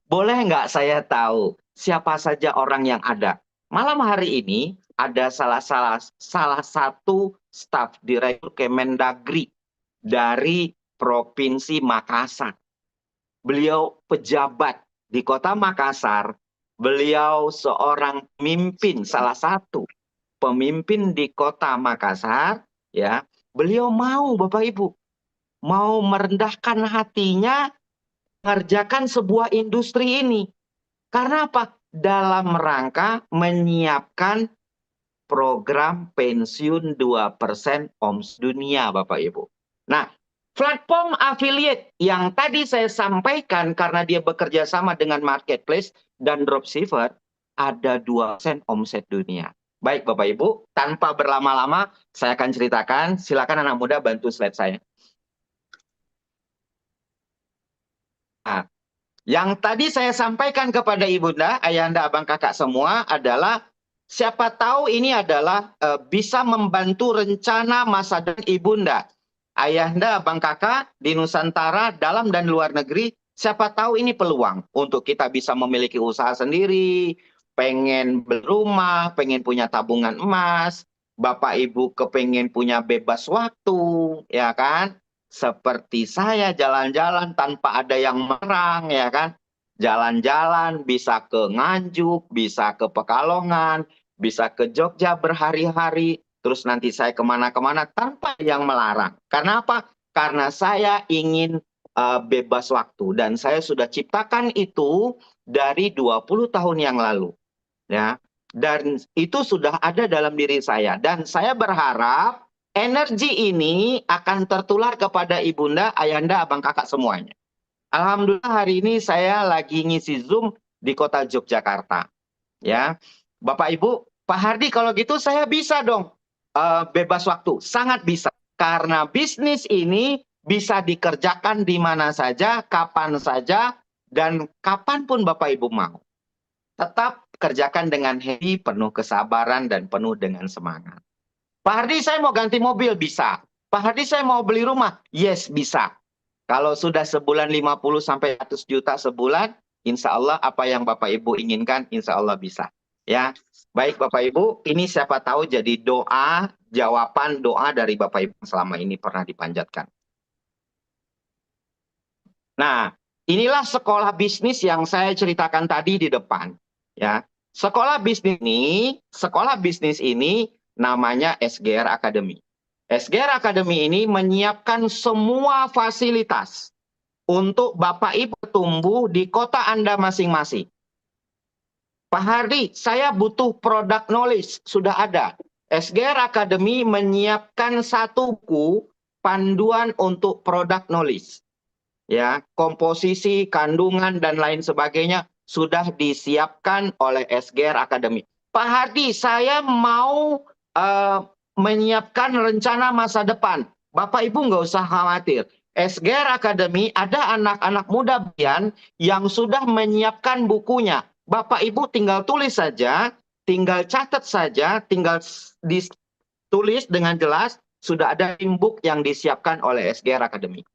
boleh nggak saya tahu siapa saja orang yang ada? Malam hari ini ada salah satu staf direktur Kemendagri dari Provinsi Makassar. Beliau pejabat di Kota Makassar. Beliau seorang pemimpin, salah satu pemimpin di Kota Makassar, ya. Beliau mau, Bapak Ibu, mau merendahkan hatinya, mengerjakan sebuah industri ini. Karena apa? Dalam rangka menyiapkan program pensiun 2% OMS dunia, Bapak Ibu. Nah, platform affiliate yang tadi saya sampaikan karena dia bekerja sama dengan marketplace dan dropshipper, ada 2% omset dunia. Baik Bapak Ibu, tanpa berlama-lama saya akan ceritakan. Silakan anak muda bantu slide saya. Nah, yang tadi saya sampaikan kepada ibunda, ayahanda, abang, kakak semua adalah siapa tahu ini adalah bisa membantu rencana masa depan ibunda. Ayahanda, abang, kakak di Nusantara, dalam dan luar negeri, siapa tahu ini peluang untuk kita bisa memiliki usaha sendiri, pengen berumah, pengen punya tabungan emas, Bapak Ibu kepengen punya bebas waktu, ya kan? Seperti saya jalan-jalan tanpa ada yang merang, ya kan? Jalan-jalan bisa ke Nganjuk, bisa ke Pekalongan, bisa ke Jogja berhari-hari, terus nanti saya kemana-kemana tanpa yang melarang. Karena apa? Karena saya ingin bebas waktu dan saya sudah ciptakan itu dari 20 tahun yang lalu. Ya, dan itu sudah ada dalam diri saya. Dan saya berharap energi ini akan tertular kepada ibunda, ayahanda, abang, kakak semuanya. Alhamdulillah hari ini saya lagi ngisi Zoom di kota Yogyakarta. Ya, Bapak Ibu, Pak Hardi kalau gitu saya bisa dong bebas waktu. Sangat bisa. Karena bisnis ini bisa dikerjakan di mana saja, kapan saja, dan kapanpun Bapak Ibu mau. Tetap kerjakan dengan happy, penuh kesabaran, dan penuh dengan semangat. Pak Hardi, saya mau ganti mobil, bisa. Pak Hardi, saya mau beli rumah, yes, bisa. Kalau sudah sebulan 50-100 juta sebulan, insya Allah apa yang Bapak Ibu inginkan, insya Allah bisa. Ya, baik Bapak Ibu, ini siapa tahu jadi doa, jawaban doa dari Bapak Ibu selama ini pernah dipanjatkan. Nah, inilah sekolah bisnis yang saya ceritakan tadi di depan. Ya, sekolah bisnis ini namanya SGR Academy. SGR Academy ini menyiapkan semua fasilitas untuk Bapak Ibu tumbuh di kota Anda masing-masing. Pak Hardi, saya butuh product knowledge, sudah ada. SGR Academy menyiapkan satu buku panduan untuk product knowledge. Ya, komposisi, kandungan dan lain sebagainya sudah disiapkan oleh SGR Academy. Pak Hardi, saya mau menyiapkan rencana masa depan. Bapak Ibu nggak usah khawatir. SGR Academy ada anak-anak muda yang sudah menyiapkan bukunya. Bapak Ibu tinggal tulis saja, tinggal catat saja, tinggal ditulis dengan jelas, sudah ada book yang disiapkan oleh SGR Academy.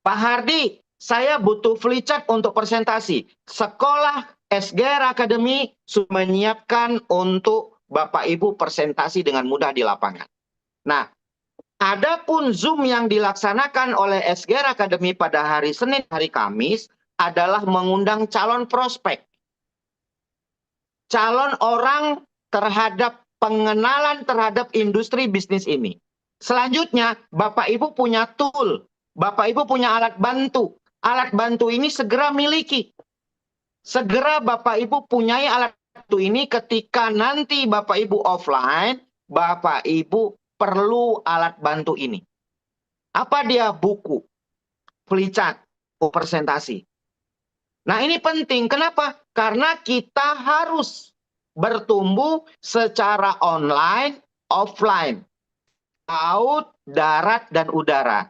Pak Hardi, saya butuh flowchart untuk presentasi. Sekolah SGR Academy sudah menyiapkan untuk Bapak Ibu presentasi dengan mudah di lapangan. Nah, adapun Zoom yang dilaksanakan oleh SGR Academy pada hari Senin, hari Kamis adalah mengundang calon prospek. Calon orang terhadap pengenalan terhadap industri bisnis ini. Selanjutnya, Bapak Ibu punya tool. Bapak Ibu punya alat bantu. Alat bantu ini segera miliki. Segera Bapak Ibu punyai alat bantu ini ketika nanti Bapak Ibu offline, Bapak Ibu perlu alat bantu ini. Apa dia? Buku, flowchart, presentasi. Nah, ini penting. Kenapa? Karena kita harus bertumbuh secara online, offline, laut, darat, dan udara.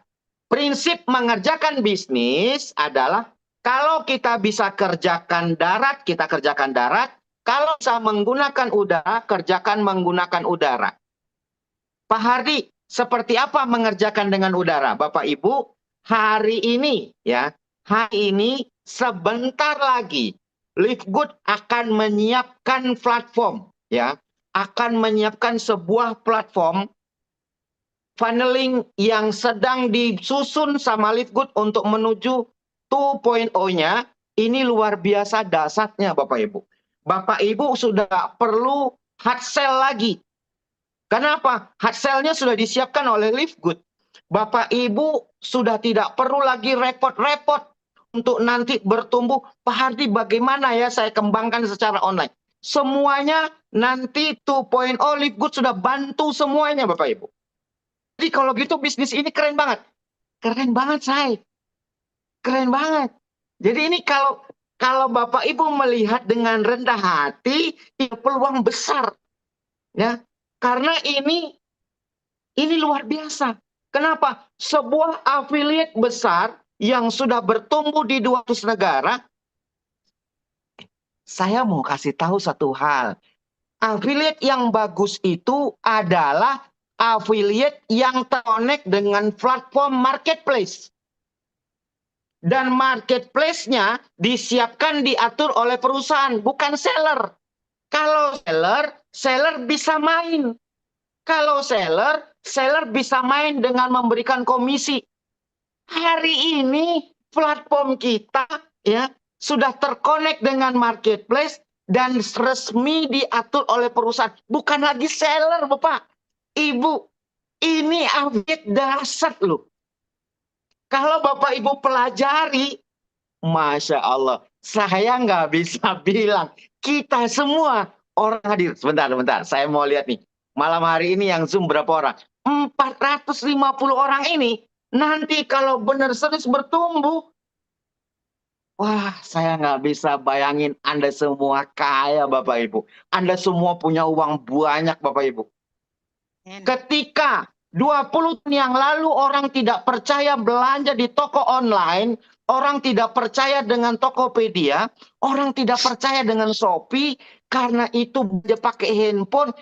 Prinsip mengerjakan bisnis adalah kalau kita bisa kerjakan darat, kita kerjakan darat. Kalau bisa menggunakan udara, kerjakan menggunakan udara. Pak Hardi, seperti apa mengerjakan dengan udara? Bapak Ibu, hari ini sebentar lagi Live Good akan menyiapkan platform, akan menyiapkan sebuah platform funneling yang sedang disusun sama Live Good untuk menuju 2.0-nya. Ini luar biasa dahsyatnya Bapak Ibu. Bapak Ibu sudah perlu hard sell lagi. Kenapa? Hard sell-nya sudah disiapkan oleh Live Good. Bapak Ibu sudah tidak perlu lagi repot-repot untuk nanti bertumbuh. Pak Hardi, bagaimana ya saya kembangkan secara online? Semuanya nanti 2.0 Live Good sudah bantu semuanya Bapak Ibu. Jadi kalau gitu bisnis ini keren banget. Keren banget saya. Keren banget. Jadi ini kalau Bapak Ibu melihat dengan rendah hati, ini peluang besar. Ya. Karena ini luar biasa. Kenapa? Sebuah affiliate besar yang sudah bertumbuh di 200 negara. Saya mau kasih tahu satu hal. Affiliate yang bagus itu adalah affiliate yang terkonek dengan platform marketplace. Dan marketplace-nya disiapkan diatur oleh perusahaan, bukan seller. Kalau seller bisa main. Kalau seller bisa main dengan memberikan komisi. Hari ini platform kita sudah terkonek dengan marketplace dan resmi diatur oleh perusahaan. Bukan lagi seller, Bapak. Ibu, ini update dahsyat loh. Kalau Bapak Ibu pelajari, Masya Allah, saya nggak bisa bilang. Kita semua orang hadir. Sebentar, saya mau lihat nih. Malam hari ini yang Zoom berapa orang? 450 orang ini. Nanti kalau benar serius bertumbuh, wah, saya nggak bisa bayangin Anda semua kaya Bapak Ibu. Anda semua punya uang banyak Bapak Ibu. Ketika 20 tahun yang lalu orang tidak percaya belanja di toko online, orang tidak percaya dengan Tokopedia, orang tidak percaya dengan Shopee, karena itu dia pakai handphone.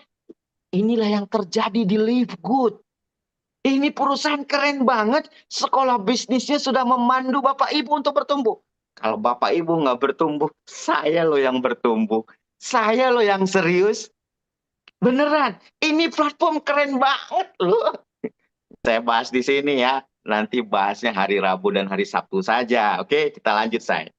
Inilah yang terjadi di Live Good. Ini perusahaan keren banget, sekolah bisnisnya sudah memandu Bapak Ibu untuk bertumbuh. Kalau Bapak Ibu nggak bertumbuh, saya loh yang bertumbuh. Saya loh yang serius. Beneran, ini platform keren banget loh. Saya bahas di sini ya. Nanti bahasnya hari Rabu dan hari Sabtu saja. Oke, kita lanjut saya.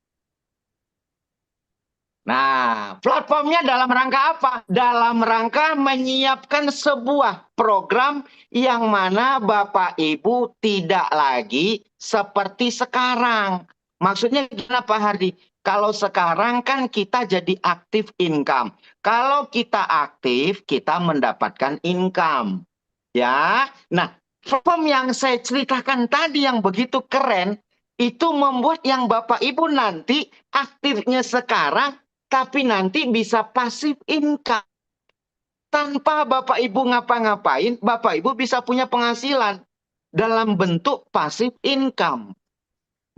Nah, platformnya dalam rangka apa? Dalam rangka menyiapkan sebuah program yang mana Bapak Ibu tidak lagi seperti sekarang. Maksudnya gimana Pak Hardi? Kalau sekarang kan kita jadi aktif income. Kalau kita aktif, kita mendapatkan income. Ya, nah platform yang saya ceritakan tadi yang begitu keren, itu membuat yang Bapak Ibu nanti aktifnya sekarang, tapi nanti bisa pasif income. Tanpa Bapak Ibu ngapa-ngapain, Bapak Ibu bisa punya penghasilan dalam bentuk pasif income.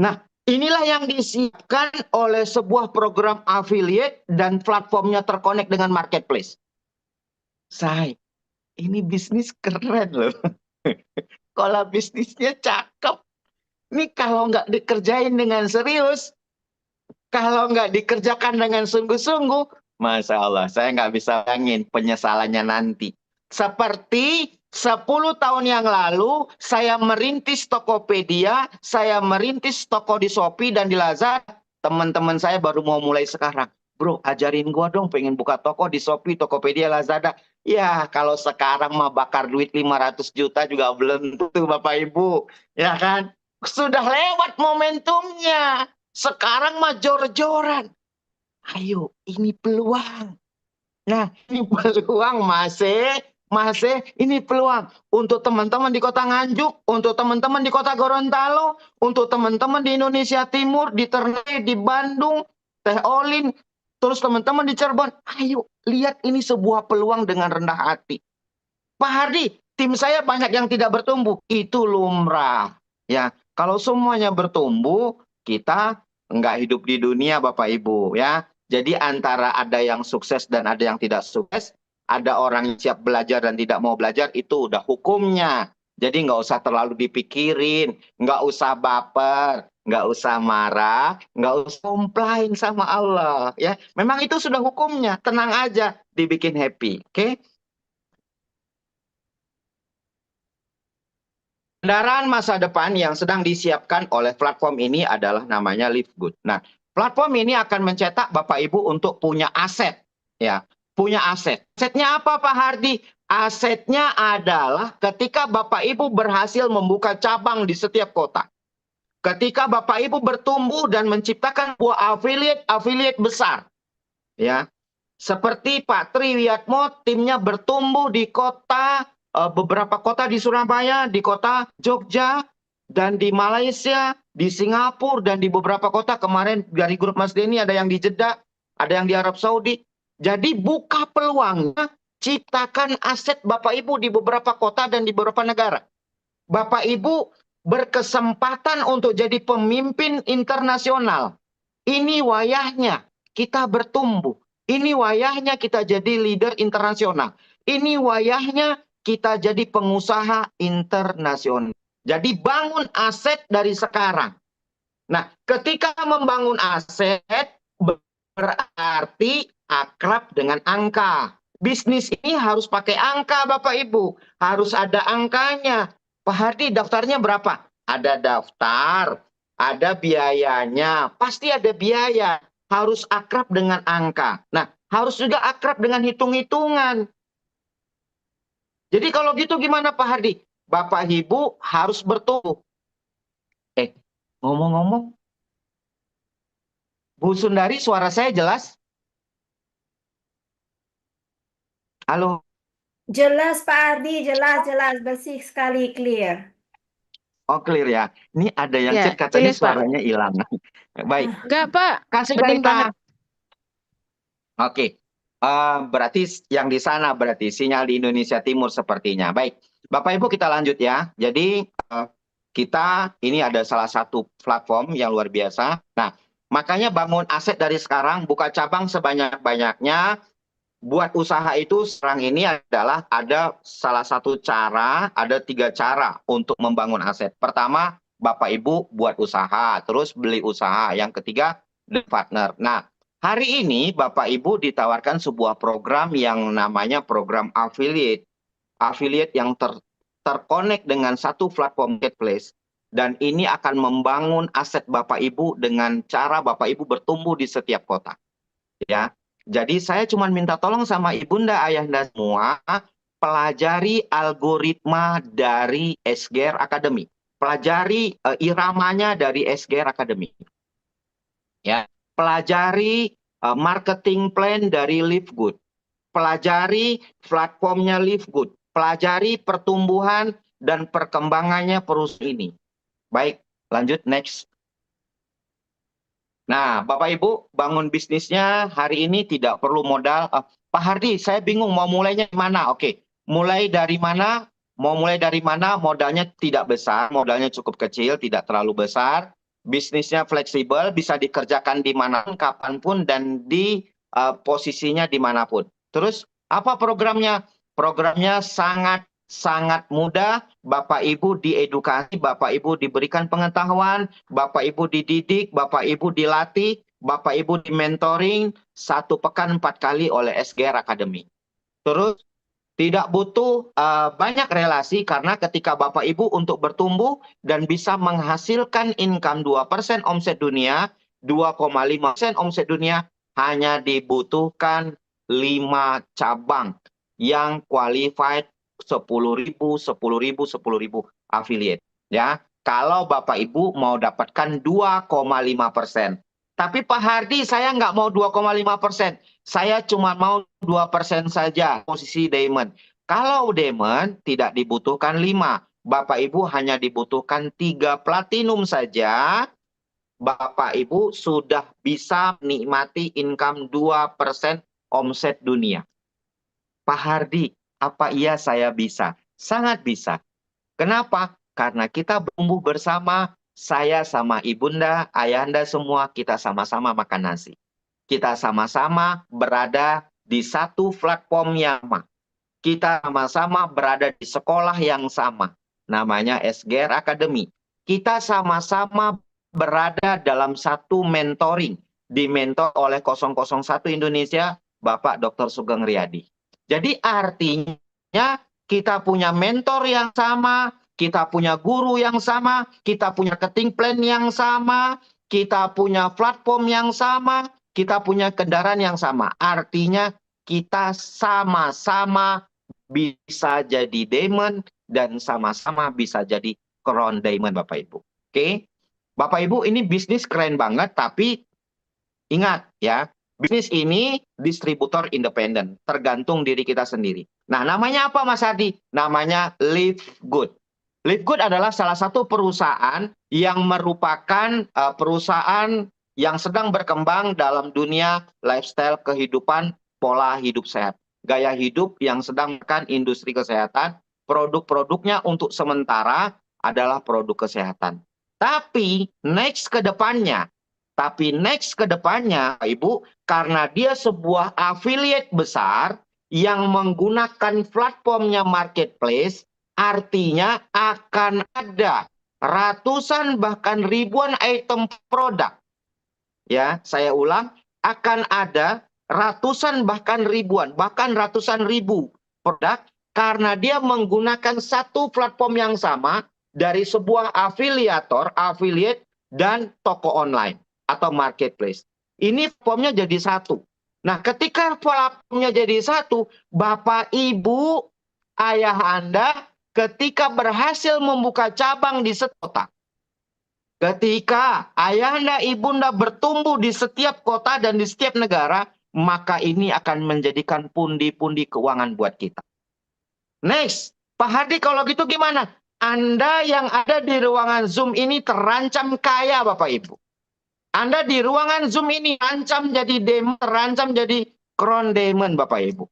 Nah, inilah yang disiapkan oleh sebuah program affiliate dan platformnya terkonek dengan marketplace. Say, ini bisnis keren loh. Kalau bisnisnya cakep. Ini kalau nggak dikerjain dengan serius, kalau nggak dikerjakan dengan sungguh-sungguh, Masya Allah, saya nggak bisa bayangin penyesalannya nanti. Seperti 10 tahun yang lalu, saya merintis Tokopedia, saya merintis toko di Shopee dan di Lazada. Teman-teman saya baru mau mulai sekarang. Bro, ajarin gua dong pengen buka toko di Shopee, Tokopedia, Lazada. Ya, kalau sekarang mah bakar duit 500 juta juga belum tentu Bapak Ibu. Ya kan? Sudah lewat momentumnya. Sekarang mah jor-joran. Ayo, ini peluang. Nah, ini peluang masih ini peluang untuk teman-teman di Kota Nganjuk, untuk teman-teman di Kota Gorontalo, untuk teman-teman di Indonesia Timur, di Ternate, di Bandung, Teh Olin, terus teman-teman di Cirebon. Ayo, lihat ini sebuah peluang dengan rendah hati. Pak Hardi, tim saya banyak yang tidak bertumbuh. Itu lumrah. Ya, kalau semuanya bertumbuh, kita nggak hidup di dunia Bapak Ibu ya. Jadi antara ada yang sukses dan ada yang tidak sukses, ada orang yang siap belajar dan tidak mau belajar, itu udah hukumnya. Jadi nggak usah terlalu dipikirin, nggak usah baper, nggak usah marah, nggak usah komplain sama Allah ya. Memang itu sudah hukumnya, tenang aja, dibikin happy, oke? Kendaraan masa depan yang sedang disiapkan oleh platform ini adalah namanya Live Good. Nah, platform ini akan mencetak Bapak Ibu untuk punya aset, ya, punya aset. Asetnya apa Pak Hardi? Asetnya adalah ketika Bapak Ibu berhasil membuka cabang di setiap kota. Ketika Bapak Ibu bertumbuh dan menciptakan buah affiliate besar, ya, seperti Pak Tri Wiyatmo, timnya bertumbuh di kota, beberapa kota di Surabaya, di kota Jogja, dan di Malaysia, di Singapura, dan di beberapa kota kemarin dari grup Mas Denny ada yang di Jeddah, ada yang di Arab Saudi. Jadi buka peluangnya, ciptakan aset Bapak Ibu di beberapa kota dan di beberapa negara. Bapak Ibu berkesempatan untuk jadi pemimpin internasional. Ini wayahnya kita bertumbuh. Ini wayahnya kita jadi leader internasional. Ini wayahnya kita jadi pengusaha internasional. Jadi bangun aset dari sekarang. Nah, ketika membangun aset berarti akrab dengan angka. Bisnis ini harus pakai angka Bapak Ibu. Harus ada angkanya. Pak Hardi, daftarnya berapa? Ada daftar, ada biayanya. Pasti ada biaya. Harus akrab dengan angka. Nah, harus juga akrab dengan hitung-hitungan. Jadi kalau gitu gimana Pak Hardi? Bapak Ibu harus bertumbuh. Ngomong-ngomong, Bu Sundari, suara saya jelas? Halo? Jelas Pak Ardi, jelas, bersih sekali, clear. Oh, clear ya. Ini ada yang Ya, chat katanya jelas, Pak. suaranya hilang. Baik. Enggak, Pak. Kasih Penting Gaita. banget. Oke. Berarti yang di sana berarti sinyal di Indonesia Timur sepertinya. Baik. Bapak Ibu kita lanjut ya. Jadi kita ini ada salah satu platform yang luar biasa. Nah, makanya bangun aset dari sekarang, buka cabang sebanyak-banyaknya. Buat usaha itu sekarang ini adalah ada salah satu cara, ada 3 cara untuk membangun aset. Pertama, Bapak Ibu buat usaha, terus beli usaha. Yang ketiga, partner. Nah, hari ini Bapak Ibu ditawarkan sebuah program yang namanya program affiliate. Affiliate yang terkonek dengan satu platform marketplace. Dan ini akan membangun aset Bapak Ibu dengan cara Bapak Ibu bertumbuh di setiap kota. ya. Jadi saya cuma minta tolong sama ibunda, ayahanda semua, pelajari algoritma dari SGR Academy. Pelajari iramanya dari SGR Academy. Ya, pelajari marketing plan dari Live Good. Pelajari platformnya Live Good. Pelajari pertumbuhan dan perkembangannya perusahaan ini. Baik, lanjut next. Nah, Bapak Ibu, bangun bisnisnya hari ini tidak perlu modal. Pak Hardi, saya bingung mau mulainya di mana? Oke, mulai dari mana? Mau mulai dari mana? Modalnya tidak besar, modalnya cukup kecil, tidak terlalu besar. Bisnisnya fleksibel, bisa dikerjakan di mana, kapanpun, dan di posisinya dimanapun. Terus, apa programnya? Programnya sangat mudah. Bapak Ibu diedukasi, Bapak Ibu diberikan pengetahuan, Bapak Ibu dididik, Bapak Ibu dilatih, Bapak Ibu dimentoring 1 pekan 4 kali oleh SGR Academy. Terus tidak butuh banyak relasi karena ketika Bapak Ibu untuk bertumbuh dan bisa menghasilkan income 2% omset dunia, 2,5% omset dunia, hanya dibutuhkan 5 cabang yang qualified 10.000, 10.000, 10.000 affiliate. Ya, kalau Bapak Ibu mau dapatkan 2,5%. Tapi Pak Hardi, saya nggak mau 2,5%. Saya cuma mau 2% saja posisi diamond. Kalau diamond tidak dibutuhkan 5. Bapak Ibu hanya dibutuhkan 3 platinum saja. Bapak Ibu sudah bisa menikmati income 2% omset dunia. Pak Hardi, apa iya saya bisa? Sangat bisa. Kenapa? Karena kita bertumbuh bersama, saya sama ibunda, ayahanda semua, kita sama-sama makan nasi. Kita sama-sama berada di satu platform yang sama. Kita sama-sama berada di sekolah yang sama. Namanya SGR Academy. Kita sama-sama berada dalam satu mentoring. Dimentor oleh 001 Indonesia, Bapak Dr. Sugeng Riyadi. Jadi artinya kita punya mentor yang sama, kita punya guru yang sama, kita punya marketing plan yang sama, kita punya platform yang sama, kita punya kendaraan yang sama. Artinya kita sama-sama bisa jadi diamond dan sama-sama bisa jadi crown diamond Bapak Ibu. Oke. Bapak Ibu, ini bisnis keren banget, tapi ingat ya, bisnis ini distributor independen, tergantung diri kita sendiri. Nah, namanya apa Mas Hadi? Namanya Live Good. Live Good adalah salah satu perusahaan yang merupakan perusahaan yang sedang berkembang dalam dunia lifestyle kehidupan pola hidup sehat. Gaya hidup yang sedang menekan industri kesehatan, produk-produknya untuk sementara adalah produk kesehatan. Tapi next ke depannya, Ibu, karena dia sebuah affiliate besar yang menggunakan platformnya marketplace, artinya akan ada ratusan bahkan ribuan item produk. Ya, saya ulang, akan ada ratusan bahkan ribuan, bahkan ratusan ribu produk karena dia menggunakan satu platform yang sama dari sebuah afiliator, affiliate, dan toko online atau marketplace. Ini platformnya jadi satu. Nah, ketika platformnya jadi satu, Bapak, Ibu, ayah Anda ketika berhasil membuka cabang di sekota, ketika ayahanda, ibunda bertumbuh di setiap kota dan di setiap negara, maka ini akan menjadikan pundi-pundi keuangan buat kita. Next, Pak Hardi, kalau gitu gimana? Anda yang ada di ruangan Zoom ini terancam kaya, Bapak Ibu. Anda di ruangan Zoom ini terancam jadi diamond, terancam jadi crown diamond, Bapak Ibu.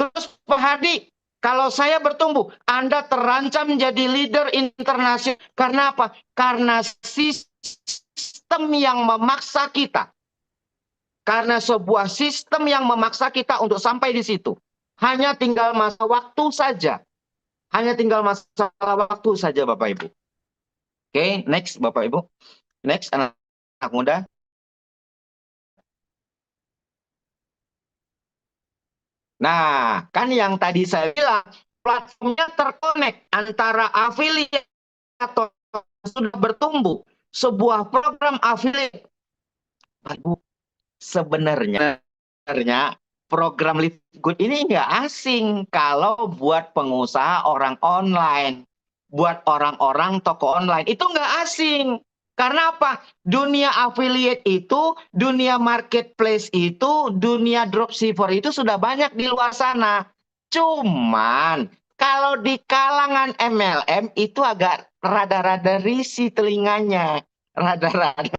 Terus Pak Hardi, kalau saya bertumbuh, Anda terancam jadi leader internasional. Karena apa? Karena sistem yang memaksa kita. Karena sebuah sistem yang memaksa kita untuk sampai di situ. Hanya tinggal masa waktu saja. Hanya tinggal masalah waktu saja, Bapak Ibu. Oke, next Bapak Ibu. Next, anak muda. Nah, kan yang tadi saya bilang, platformnya terkonek antara affiliate atau sudah bertumbuh. Sebuah program affiliate. Ibu, sebenarnya program Live Good ini nggak asing kalau buat pengusaha orang online, buat orang-orang toko online itu nggak asing. Karena apa? Dunia affiliate itu, dunia marketplace itu, dunia dropshipper itu sudah banyak di luar sana. Cuman kalau di kalangan MLM itu agak rada-rada risih telinganya, rada-rada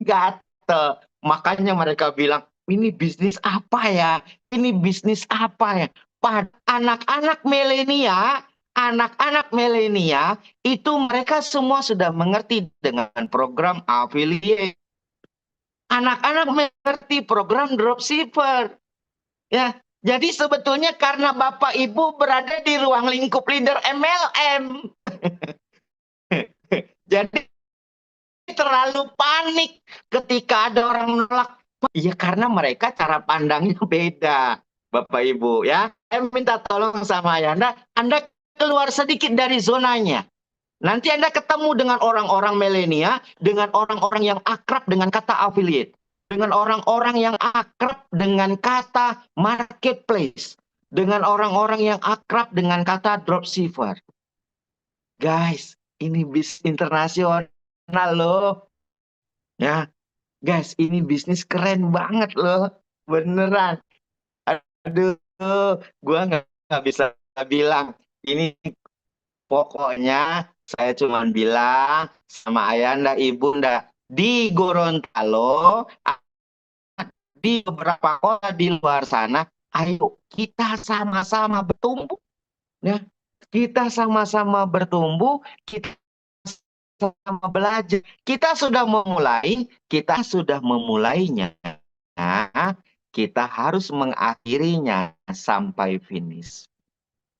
gatel. Makanya mereka bilang, ini bisnis apa ya? Ini bisnis apa ya? Anak-anak milenia itu mereka semua sudah mengerti dengan program affiliate. Anak-anak mengerti program dropshipper. Ya, jadi sebetulnya karena Bapak Ibu berada di ruang lingkup leader MLM. Jadi terlalu panik ketika ada orang menolak. Iya, karena mereka cara pandangnya beda, Bapak Ibu ya. Saya minta tolong sama Anda keluar sedikit dari zonanya. Nanti Anda ketemu dengan orang-orang milenial, dengan orang-orang yang akrab dengan kata affiliate, dengan orang-orang yang akrab dengan kata marketplace, dengan orang-orang yang akrab dengan kata dropshipper. Guys, ini bisnis internasional loh. Ya, guys, ini bisnis keren banget loh. Beneran. Aduh, gua nggak bisa bilang. Ini pokoknya saya cuma bilang sama Ayanda, Ibunda, di Gorontalo, di beberapa kota di luar sana, ayo kita sama-sama bertumbuh. Ya, kita sama-sama bertumbuh, kita sama belajar. Kita sudah memulainya. Nah, kita harus mengakhirinya sampai finish.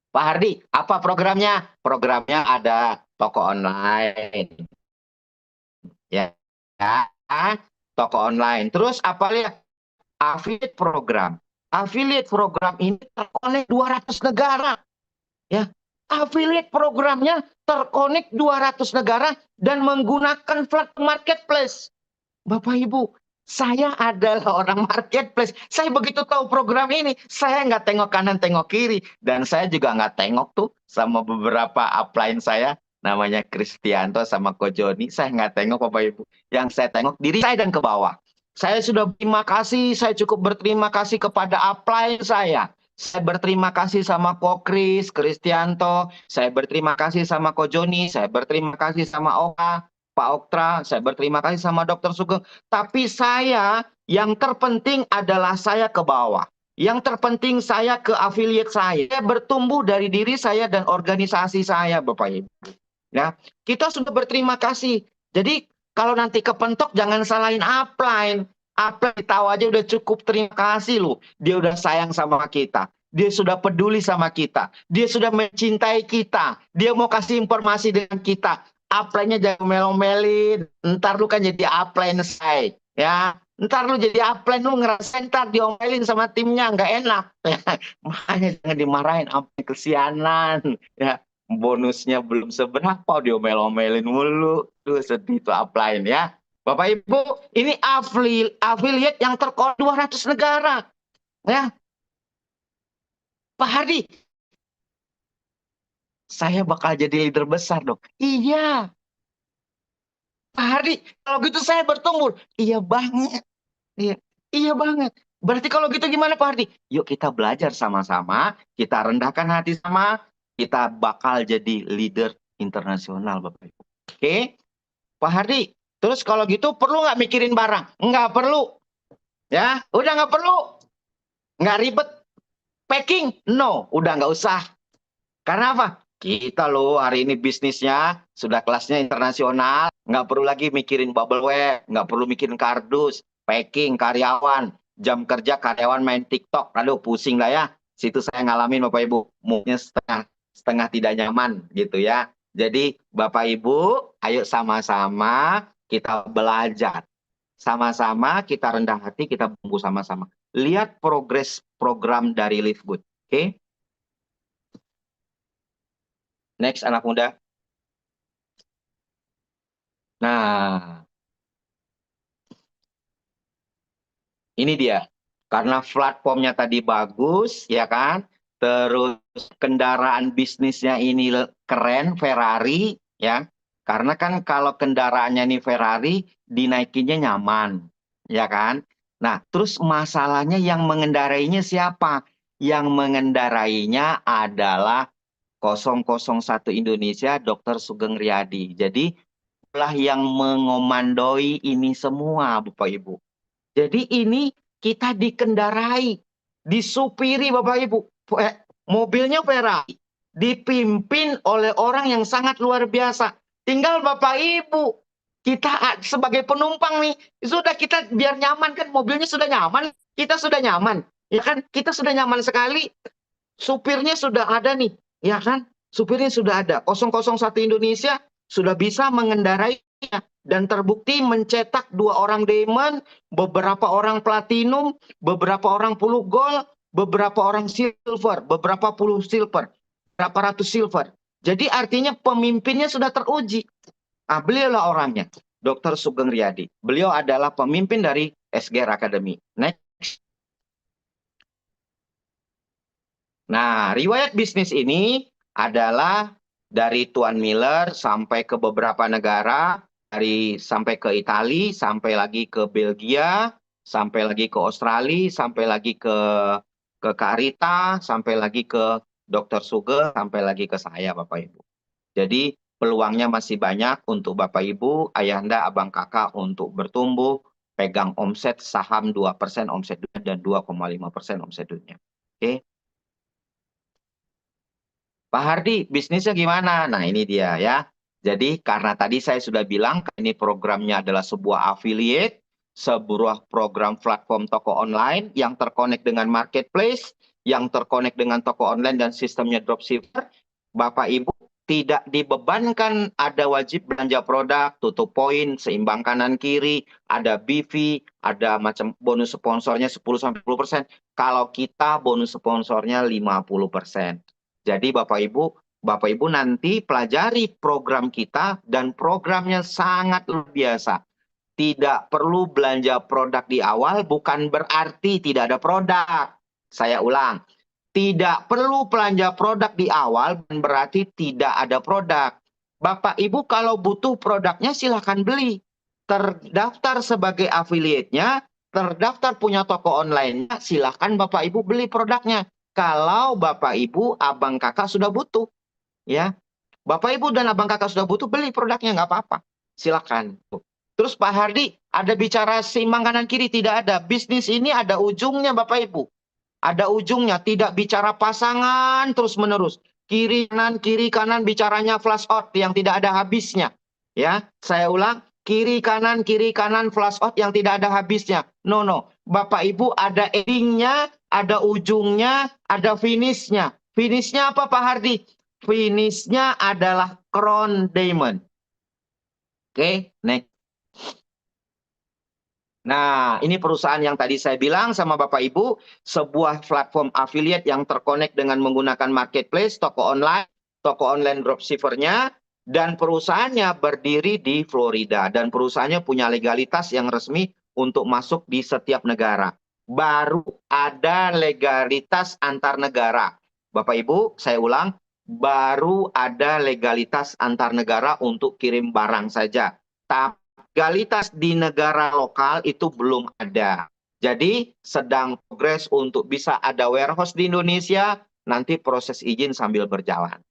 Pak Hardi, apa programnya? Programnya ada toko online. Ya, toko online. Terus apa lihat? Affiliate program. Affiliate program ini terkonek 200 negara. Ya, affiliate programnya terkonek 200 negara dan menggunakan platform marketplace. Bapak Ibu, saya adalah orang marketplace. Saya begitu tahu program ini, saya nggak tengok kanan, tengok kiri. Dan saya juga nggak tengok tuh sama beberapa upline saya, namanya Kristianto sama Ko Joni. Saya nggak tengok Bapak Ibu. Yang saya tengok diri saya dan ke bawah. Saya sudah berterima kasih, saya cukup berterima kasih kepada upline saya. Saya berterima kasih sama Ko Kris, Kristianto. Saya berterima kasih sama Ko Joni. Saya berterima kasih sama Oka, Pak Oktra. Saya berterima kasih sama Dr. Sugeng. Tapi saya, yang terpenting adalah saya ke bawah. Yang terpenting saya ke affiliate saya. Saya bertumbuh dari diri saya dan organisasi saya, Bapak Ibu. Ya, kita sudah berterima kasih. Jadi kalau nanti kepentok jangan salahin upline. Upline tahu aja udah cukup terima kasih loh. Dia udah sayang sama kita. Dia sudah peduli sama kita. Dia sudah mencintai kita. Dia mau kasih informasi dengan kita. Upline-nya jangan melong-melin. Ntar lu kan jadi upline saya. Ya, ntar lu jadi upline lu ngerasain ntar diomelin sama timnya nggak enak. Makanya jangan dimarahin, sampai kesianan. Ya, bonusnya belum seberapa diomel-omelin mulu. Tuh sedih tuh upline ya. Bapak Ibu, ini affiliate yang terkonek 200 negara. Ya. Pak Hardi, saya bakal jadi leader besar dong. Iya. Pak Hardi, kalau gitu saya bertumbuh. Iya banget. Iya, iya banget. Berarti kalau gitu gimana Pak Hardi? Yuk kita belajar sama-sama, kita rendahkan hati sama, kita bakal jadi leader internasional Bapak Ibu. Oke, Pak Hardi. Terus kalau gitu perlu nggak mikirin barang? Nggak perlu. Ya, udah nggak perlu. Nggak ribet. Packing? No, udah nggak usah. Karena apa? Kita loh hari ini bisnisnya sudah kelasnya internasional. Nggak perlu lagi mikirin bubble wrap, nggak perlu mikirin kardus, packing, karyawan, jam kerja karyawan main TikTok. Aduh pusing lah ya. Situ saya ngalamin Bapak Ibu. Moodnya setengah tidak nyaman gitu ya. Jadi Bapak Ibu, ayo sama-sama kita belajar. Sama-sama kita rendah hati, kita tumbuh sama-sama. Lihat progres program dari Live Good. Oke? Next anak muda. Nah, Ini dia. Karena platformnya tadi bagus, ya kan? Terus kendaraan bisnisnya ini keren, Ferrari, ya. Karena kan kalau kendaraannya ini Ferrari, dinaikinnya nyaman, ya kan? Nah, terus masalahnya yang mengendarainya siapa? Yang mengendarainya adalah 001 Indonesia, Dr. Sugeng Riyadi. Jadi, itulah yang mengomandoi ini semua, Bapak Ibu. Jadi ini kita dikendarai, disupiri Bapak Ibu. Mobilnya Ferrari, dipimpin oleh orang yang sangat luar biasa. Tinggal Bapak Ibu, kita sebagai penumpang nih, sudah kita biar nyaman kan, mobilnya sudah nyaman, kita sudah nyaman. Ya kan, kita sudah nyaman sekali, supirnya sudah ada nih, ya kan? Supirnya sudah ada. 001 Indonesia sudah bisa mengendarainya dan terbukti mencetak 2 orang diamond, beberapa orang platinum, beberapa orang 10 gold, beberapa orang silver, beberapa puluh silver, berapa ratus silver. Jadi artinya pemimpinnya sudah teruji. Ah, beliaulah orangnya, Dr. Sugeng Riyadi. Beliau adalah pemimpin dari SGR Academy. Next. Nah, riwayat bisnis ini adalah dari Tuan Miller sampai ke beberapa negara, sampai ke Italia, sampai lagi ke Belgia, sampai lagi ke Australia, sampai lagi ke Kak Rita, sampai lagi ke Dr. Sugeng, sampai lagi ke saya, Bapak Ibu. Jadi peluangnya masih banyak untuk Bapak Ibu, ayahanda, abang kakak untuk bertumbuh, pegang omset saham 2% omset dunia dan 2,5% omset dunia. Oke. Pak Hardi, bisnisnya gimana? Nah, ini dia ya. Jadi karena tadi saya sudah bilang ini programnya adalah sebuah affiliate, sebuah program platform toko online yang terkonek dengan marketplace, yang terkonek dengan toko online dan sistemnya dropshipper. Bapak Ibu tidak dibebankan ada wajib belanja produk, tutup poin, seimbang kanan kiri, ada BV, ada macam bonus sponsornya 10-20%. Kalau kita bonus sponsornya 50%. Jadi Bapak Ibu nanti pelajari program kita dan programnya sangat luar biasa. Tidak perlu belanja produk di awal bukan berarti tidak ada produk. Saya ulang, tidak perlu belanja produk di awal bukan berarti tidak ada produk. Bapak Ibu kalau butuh produknya silahkan beli. Terdaftar sebagai affiliate-nya, terdaftar punya toko online-nya, silahkan Bapak Ibu beli produknya. Kalau Bapak Ibu, abang kakak sudah butuh, ya, Bapak Ibu dan abang kakak sudah butuh, beli produknya nggak apa-apa, silakan. Terus Pak Hardi, ada bicara seimbang kanan kiri, tidak ada. Bisnis ini ada ujungnya Bapak Ibu, ada ujungnya, tidak bicara pasangan terus menerus. Kiri kanan bicaranya flash out yang tidak ada habisnya. Ya, saya ulang, kiri kanan flash out yang tidak ada habisnya. No. Bapak Ibu ada endingnya, ada ujungnya, ada finishnya. Finishnya apa Pak Hardi? Finishnya adalah Crown Diamond. Oke, next. Nah, ini perusahaan yang tadi saya bilang sama Bapak Ibu, sebuah platform affiliate yang terkonek dengan menggunakan marketplace, toko online dropshippernya, dan perusahaannya berdiri di Florida. Dan perusahaannya punya legalitas yang resmi untuk masuk di setiap negara. Baru ada legalitas antar negara. Bapak Ibu, saya ulang, baru ada legalitas antar negara untuk kirim barang saja. Tapi legalitas di negara lokal itu belum ada. Jadi sedang progres untuk bisa ada warehouse di Indonesia, nanti proses izin sambil berjalan.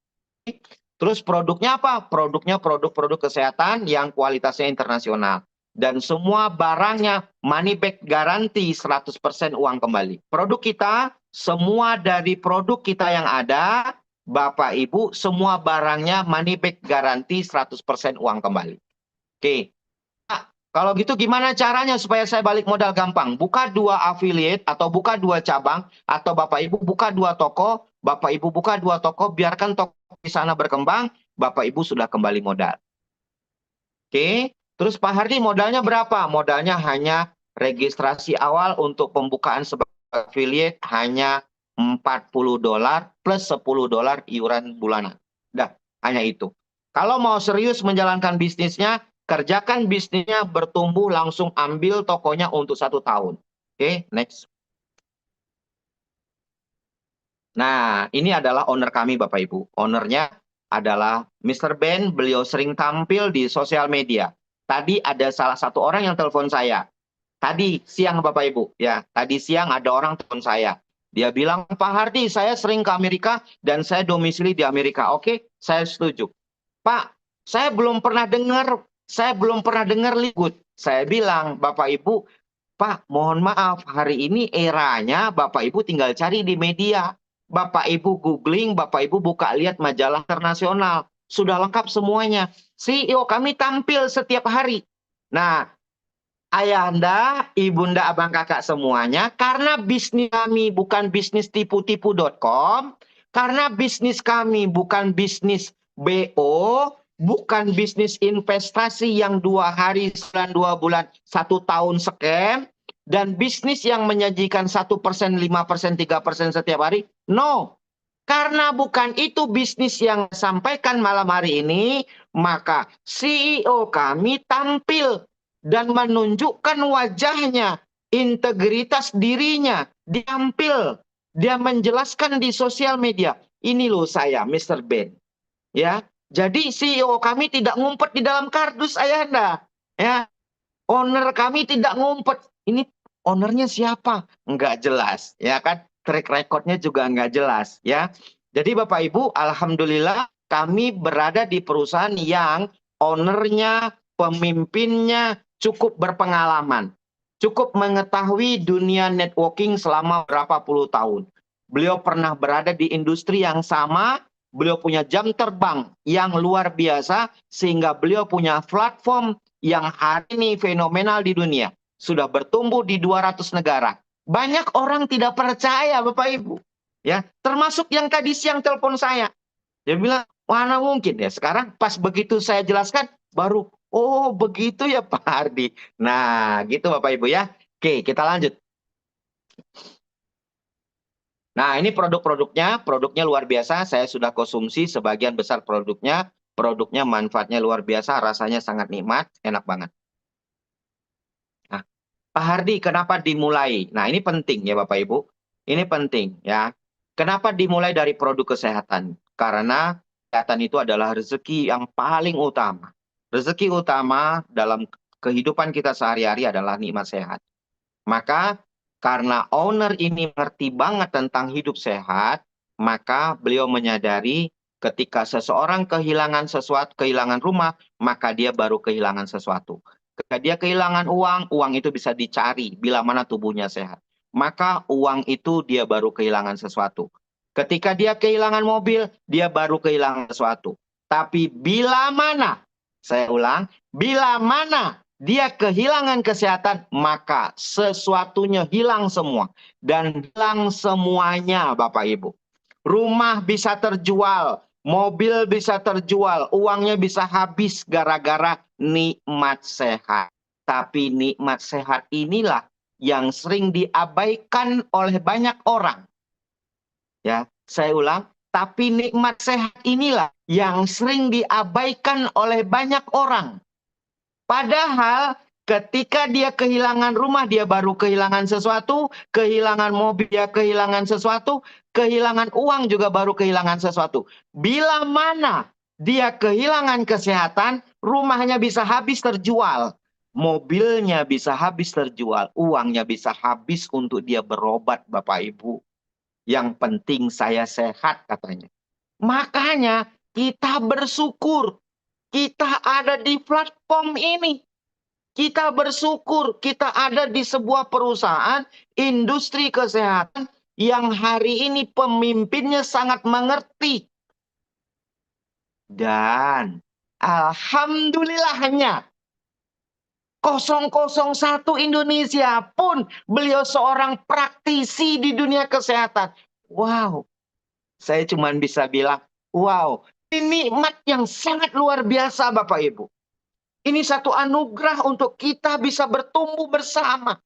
Terus produknya apa? Produknya produk-produk kesehatan yang kualitasnya internasional. Dan semua barangnya money back garanti 100% uang kembali. Produk kita, semua dari produk kita yang ada, Bapak Ibu, semua barangnya money back garanti 100% uang kembali. Oke. Nah, kalau gitu gimana caranya supaya saya balik modal gampang? Buka 2 affiliate atau buka 2 cabang, atau Bapak Ibu buka 2 toko, Bapak Ibu buka 2 toko, biarkan toko di sana berkembang, Bapak Ibu sudah kembali modal. Oke, terus Pak Hardi modalnya berapa? Modalnya hanya registrasi awal untuk pembukaan sebagai affiliate hanya $40 plus $10 iuran bulanan. Dah, hanya itu. Kalau mau serius menjalankan bisnisnya, kerjakan bisnisnya bertumbuh langsung ambil tokonya untuk 1 tahun. Oke, next. Nah, ini adalah owner kami Bapak Ibu. Ownernya adalah Mr. Ben, beliau sering tampil di sosial media. Tadi ada salah satu orang yang telepon saya. Tadi siang Bapak Ibu, ya. Tadi siang ada orang telepon saya. Dia bilang, Pak Hardi, saya sering ke Amerika dan saya domisili di Amerika. Oke, saya setuju. Pak, saya belum pernah dengar Likud. Saya bilang, Bapak Ibu, Pak, mohon maaf, hari ini eranya Bapak Ibu tinggal cari di media. Bapak Ibu googling, Bapak Ibu buka lihat majalah internasional. Sudah lengkap semuanya. CEO kami tampil setiap hari. Nah, ayahanda, ibunda, abang kakak semuanya, karena bisnis kami bukan bisnis tipu-tipu.com, karena bisnis kami bukan bisnis BO, bukan bisnis investasi yang 2 hari, 2 bulan, 1 tahun scam, dan bisnis yang menyajikan 1%, 5%, 3% setiap hari. No, karena bukan itu bisnis yang sampaikan malam hari ini, maka CEO kami tampil dan menunjukkan wajahnya, integritas dirinya, diampil, dia menjelaskan di sosial media. Ini loh saya, Mr. Ben. Ya, jadi CEO kami tidak ngumpet di dalam kardus ayahanda. Ya, owner kami tidak ngumpet. Ini ownernya siapa? Enggak jelas, ya kan? Track recordnya juga enggak jelas, ya. Jadi Bapak Ibu, alhamdulillah kami berada di perusahaan yang ownernya, pemimpinnya cukup berpengalaman, cukup mengetahui dunia networking selama berapa puluh tahun. Beliau pernah berada di industri yang sama, beliau punya jam terbang yang luar biasa, sehingga beliau punya platform yang hari ini fenomenal di dunia. Sudah bertumbuh di 200 negara. Banyak orang tidak percaya Bapak Ibu. Ya, termasuk yang tadi siang telepon saya. Dia bilang, mana mungkin ya. Sekarang pas begitu saya jelaskan, baru, oh begitu ya Pak Hardi. Nah, gitu Bapak Ibu ya. Oke, kita lanjut. Nah, ini produknya luar biasa. Saya sudah konsumsi sebagian besar produknya. Produknya manfaatnya luar biasa, rasanya sangat nikmat, enak banget. Nah, Pak Hardi, kenapa dimulai? Nah, ini penting ya Bapak Ibu. Ini penting ya. Kenapa dimulai dari produk kesehatan? Karena kesehatan itu adalah rezeki yang paling utama. Rezeki utama dalam kehidupan kita sehari-hari adalah nikmat sehat. Maka karena owner ini mengerti banget tentang hidup sehat, maka beliau menyadari ketika seseorang kehilangan sesuatu, kehilangan rumah, maka dia baru kehilangan sesuatu. Ketika dia kehilangan uang, uang itu bisa dicari bila mana tubuhnya sehat. Maka uang itu dia baru kehilangan sesuatu. Ketika dia kehilangan mobil, dia baru kehilangan sesuatu. Tapi bila mana, saya ulang, bila mana dia kehilangan kesehatan, maka sesuatunya hilang semua. Dan hilang semuanya Bapak Ibu. Rumah bisa terjual, mobil bisa terjual, uangnya bisa habis gara-gara nikmat sehat. Tapi nikmat sehat inilah yang sering diabaikan oleh banyak orang. Ya, saya ulang, tapi nikmat sehat inilah yang sering diabaikan oleh banyak orang. Padahal ketika dia kehilangan rumah, dia baru kehilangan sesuatu, kehilangan mobil, dia kehilangan sesuatu, kehilangan uang juga baru kehilangan sesuatu. Bila mana dia kehilangan kesehatan, rumahnya bisa habis terjual, mobilnya bisa habis terjual, uangnya bisa habis untuk dia berobat Bapak Ibu. Yang penting saya sehat katanya. Makanya kita bersyukur. Kita ada di platform ini. Kita bersyukur kita ada di sebuah perusahaan industri kesehatan yang hari ini pemimpinnya sangat mengerti. Dan alhamdulillahnya 001 Indonesia pun beliau seorang praktisi di dunia kesehatan. Wow, saya cuma bisa bilang, wow, ini nikmat yang sangat luar biasa Bapak Ibu. Ini satu anugerah untuk kita bisa bertumbuh bersama.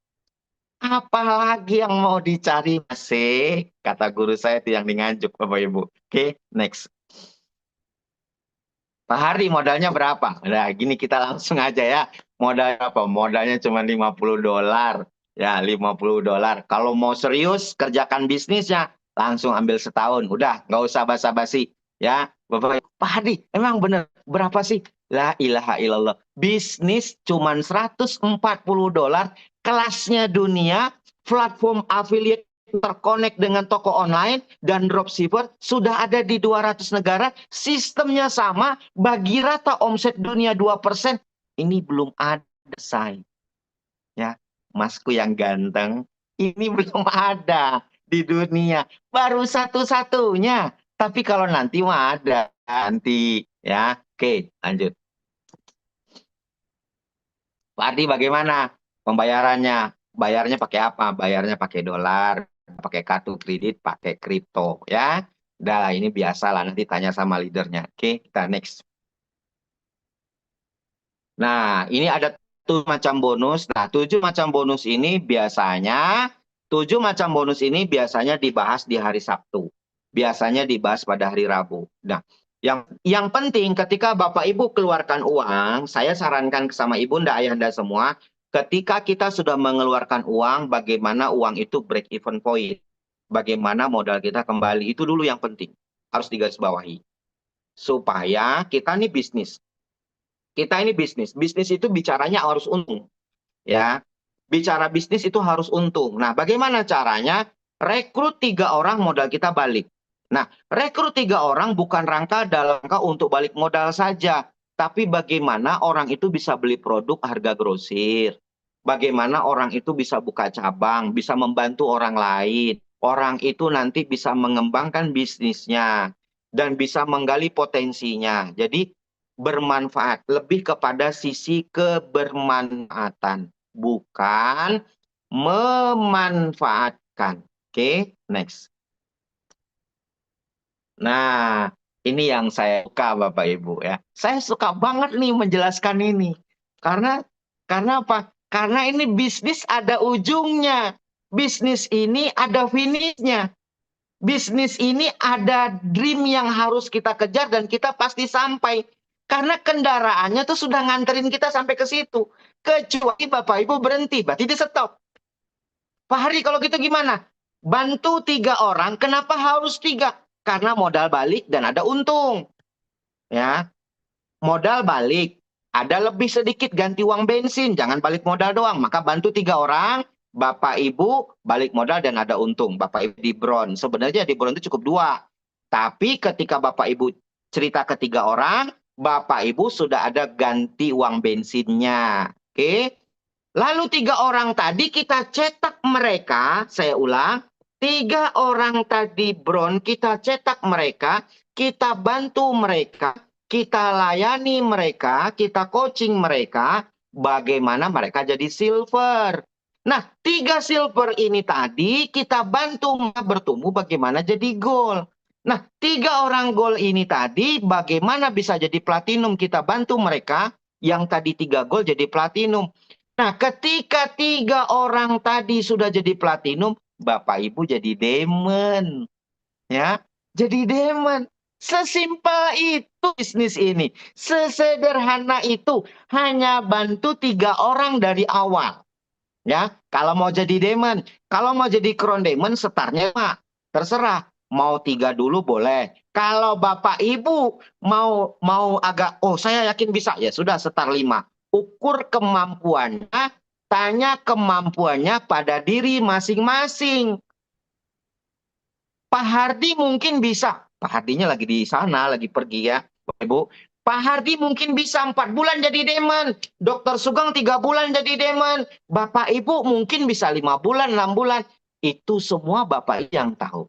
Apalagi yang mau dicari masih, kata guru saya itu yang di Nganjuk Bapak Ibu. Oke, next. Pak Hardi modalnya berapa? Nah, gini kita langsung aja ya. Modalnya apa? Modalnya cuma $50. Ya, $50. Kalau mau serius, kerjakan bisnisnya, langsung ambil setahun. Udah, nggak usah basa-basi. Ya, Bapak, Pak Hadi, emang bener berapa sih? La ilaha illallah. Bisnis cuman $140, kelasnya dunia, platform affiliate terkonek dengan toko online dan dropshipper sudah ada di 200 negara, sistemnya sama, bagi rata omset dunia 2%. Ini belum ada, say. Ya, Masku yang ganteng, ini belum ada di dunia. Baru satu-satunya. Tapi kalau nanti mah ada nanti, ya. Oke, lanjut. Pak Ardi bagaimana pembayarannya? Bayarnya pakai apa? Bayarnya pakai dolar, pakai kartu kredit, pakai kripto, ya. Udah lah, ini biasa lah, nanti tanya sama leadernya. Oke, kita next. Nah, ini ada 7 macam bonus. Nah, 7 macam bonus ini biasanya dibahas di hari Sabtu. Biasanya dibahas pada hari Rabu. Nah, yang penting ketika Bapak Ibu keluarkan uang, saya sarankan sama Ibunda, Ayahanda semua, ketika kita sudah mengeluarkan uang, bagaimana uang itu break even point. Bagaimana modal kita kembali, itu dulu yang penting. Harus digarisbawahi. Supaya kita nih bisnis. Bisnis itu bicaranya harus untung, ya. Bicara bisnis itu harus untung. Nah, bagaimana caranya? Rekrut 3 orang, modal kita balik. Nah, rekrut 3 orang bukan dalam rangka untuk balik modal saja, tapi bagaimana orang itu bisa beli produk harga grosir. Bagaimana orang itu bisa buka cabang, bisa membantu orang lain. Orang itu nanti bisa mengembangkan bisnisnya dan bisa menggali potensinya. Jadi bermanfaat, lebih kepada sisi kebermanfaatan, bukan memanfaatkan. Oke, next. Nah, ini yang saya suka Bapak Ibu, ya. Saya suka banget nih menjelaskan ini. Karena apa? Karena ini bisnis ada ujungnya. Bisnis ini ada finishnya. Bisnis ini ada dream yang harus kita kejar dan kita pasti sampai. Karena kendaraannya tuh sudah nganterin kita sampai ke situ. Kecuali Bapak Ibu berhenti, berarti di stop. Pak Hari, kalau gitu gimana? Bantu 3 orang, kenapa harus 3? Karena modal balik dan ada untung. Ya, modal balik, ada lebih sedikit ganti uang bensin, jangan balik modal doang. Maka bantu 3 orang, Bapak Ibu balik modal dan ada untung. Bapak Ibu di Bron, sebenarnya di Bron itu cukup 2. Tapi ketika Bapak Ibu cerita ke 3 orang, Bapak Ibu sudah ada ganti uang bensinnya. Oke. Lalu 3 orang tadi kita cetak mereka, saya ulang, 3 orang tadi Bron, kita cetak mereka, kita bantu mereka, kita layani mereka, kita coaching mereka, bagaimana mereka jadi silver. Nah, 3 silver ini tadi kita bantu bertumbuh bagaimana jadi gold. Nah, 3 orang gold ini tadi bagaimana bisa jadi platinum, kita bantu mereka, yang tadi 3 gold jadi platinum. Nah, ketika 3 orang tadi sudah jadi platinum, Bapak Ibu jadi diamond. Ya, jadi diamond. Sesimpel itu bisnis ini. Sesederhana itu. Hanya bantu 3 orang dari awal. Ya, kalau mau jadi diamond, kalau mau jadi crown diamond, startnya Pak, terserah. Mau 3 dulu boleh. Kalau Bapak Ibu mau agak, oh saya yakin bisa, ya sudah start 5. Ukur kemampuannya, tanya kemampuannya pada diri masing-masing. Pak Hardi mungkin bisa. Pak Hardinya lagi di sana, lagi pergi ya, Bapak Ibu. Pak Hardi mungkin bisa 4 bulan jadi diamond. Dokter Sugeng 3 bulan jadi diamond. Bapak Ibu mungkin bisa 5 bulan, 6 bulan. Itu semua Bapak yang tahu.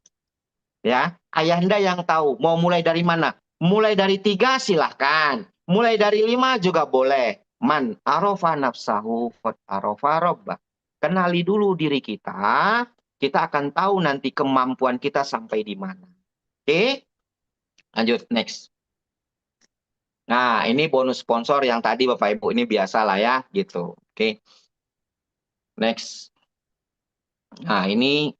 Ya, Ayahanda yang tahu. Mau mulai dari mana? Mulai dari 3 silahkan. Mulai dari 5 juga boleh. Man arofa nafsahu qad arofa rabbah. Kenali dulu diri kita. Kita akan tahu nanti kemampuan kita sampai di mana. Oke? Lanjut, next. Nah, ini bonus sponsor yang tadi Bapak Ibu, ini biasa lah ya, gitu. Oke. Next. Nah, ini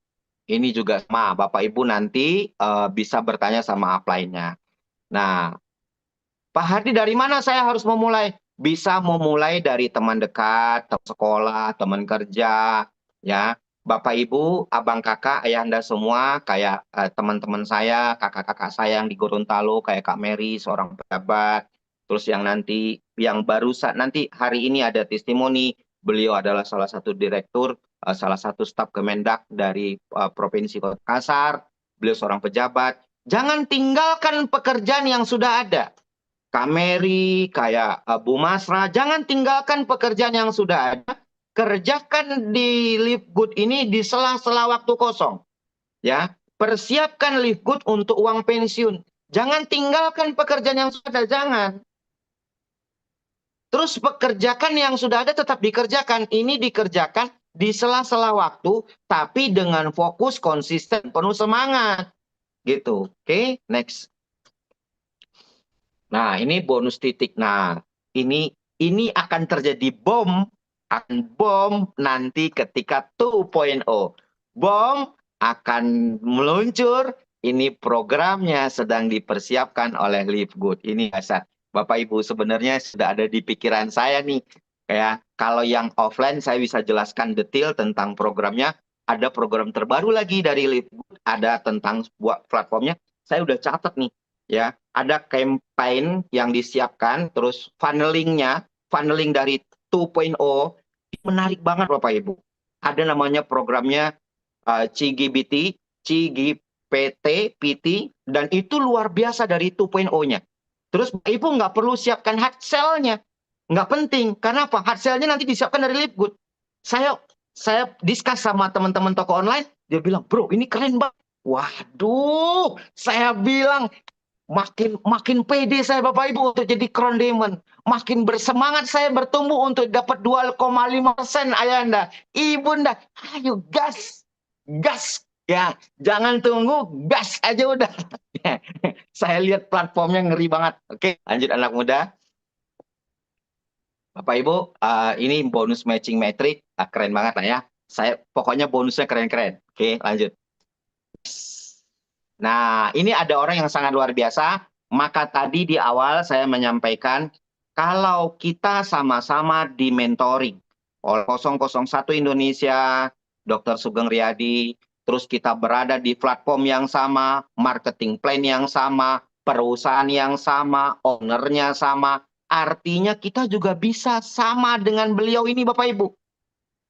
juga sama Bapak Ibu nanti bisa bertanya sama upline-nya. Nah, Pak Hardi dari mana saya harus memulai? Bisa memulai dari teman dekat, teman sekolah, teman kerja, Ya, Bapak Ibu, abang kakak, ayahanda semua, kayak teman-teman saya, kakak-kakak saya yang di Gorontalo, kayak Kak Mary, seorang pejabat, terus yang nanti, yang barusan, nanti hari ini ada testimoni, beliau adalah salah satu direktur, salah satu staf Kemendak dari Provinsi Kota Makassar, beliau seorang pejabat. Jangan tinggalkan pekerjaan yang sudah ada. Kak Mary, kayak Bu Masra, jangan tinggalkan pekerjaan yang sudah ada. Kerjakan di Live Good ini di sela-sela waktu kosong. Ya, persiapkan Live Good untuk uang pensiun. Jangan tinggalkan pekerjaan yang sudah ada, jangan. Terus pekerjakan yang sudah ada tetap dikerjakan. Ini dikerjakan di sela-sela waktu, tapi dengan fokus, konsisten, penuh semangat. Gitu. Oke, next. Nah, ini bonus titik. Nah, ini akan terjadi bom nanti ketika 2.0. Bom akan meluncur. Ini programnya sedang dipersiapkan oleh Live Good. Ini dasar. Bapak Ibu, sebenarnya sudah ada di pikiran saya nih. Kayak kalau yang offline saya bisa jelaskan detail tentang programnya. Ada program terbaru lagi dari Live Good. Ada tentang buat platformnya. Saya udah catat nih. Ya, ada campaign yang disiapkan, terus funneling dari 2.0, menarik banget Bapak Ibu. Ada namanya programnya CGPT, PT, dan itu luar biasa dari 2.0-nya. Terus Bapak Ibu nggak perlu siapkan hard sell-nya. Nggak penting. Karena apa? Hard sell-nya nanti disiapkan dari Live Good. Saya discuss sama teman-teman toko online, dia bilang, bro ini keren banget. Waduh, saya bilang, makin pede saya Bapak Ibu untuk jadi Crown Diamond. Makin bersemangat saya bertumbuh untuk dapat 2,5% ayahanda. Ibunda, ayo gas. Gas. Ya, jangan tunggu, gas aja udah. Saya lihat platformnya ngeri banget. Oke, lanjut anak muda. Bapak Ibu, ini bonus matching metric, keren banget lah ya. Pokoknya bonusnya keren-keren. Oke, lanjut. Nah, ini ada orang yang sangat luar biasa. Maka tadi di awal saya menyampaikan, kalau kita sama-sama di mentoring oleh 001 Indonesia, Dr. Sugeng Riyadi, terus kita berada di platform yang sama, marketing plan yang sama, perusahaan yang sama, ownernya sama, artinya kita juga bisa sama dengan beliau ini Bapak Ibu.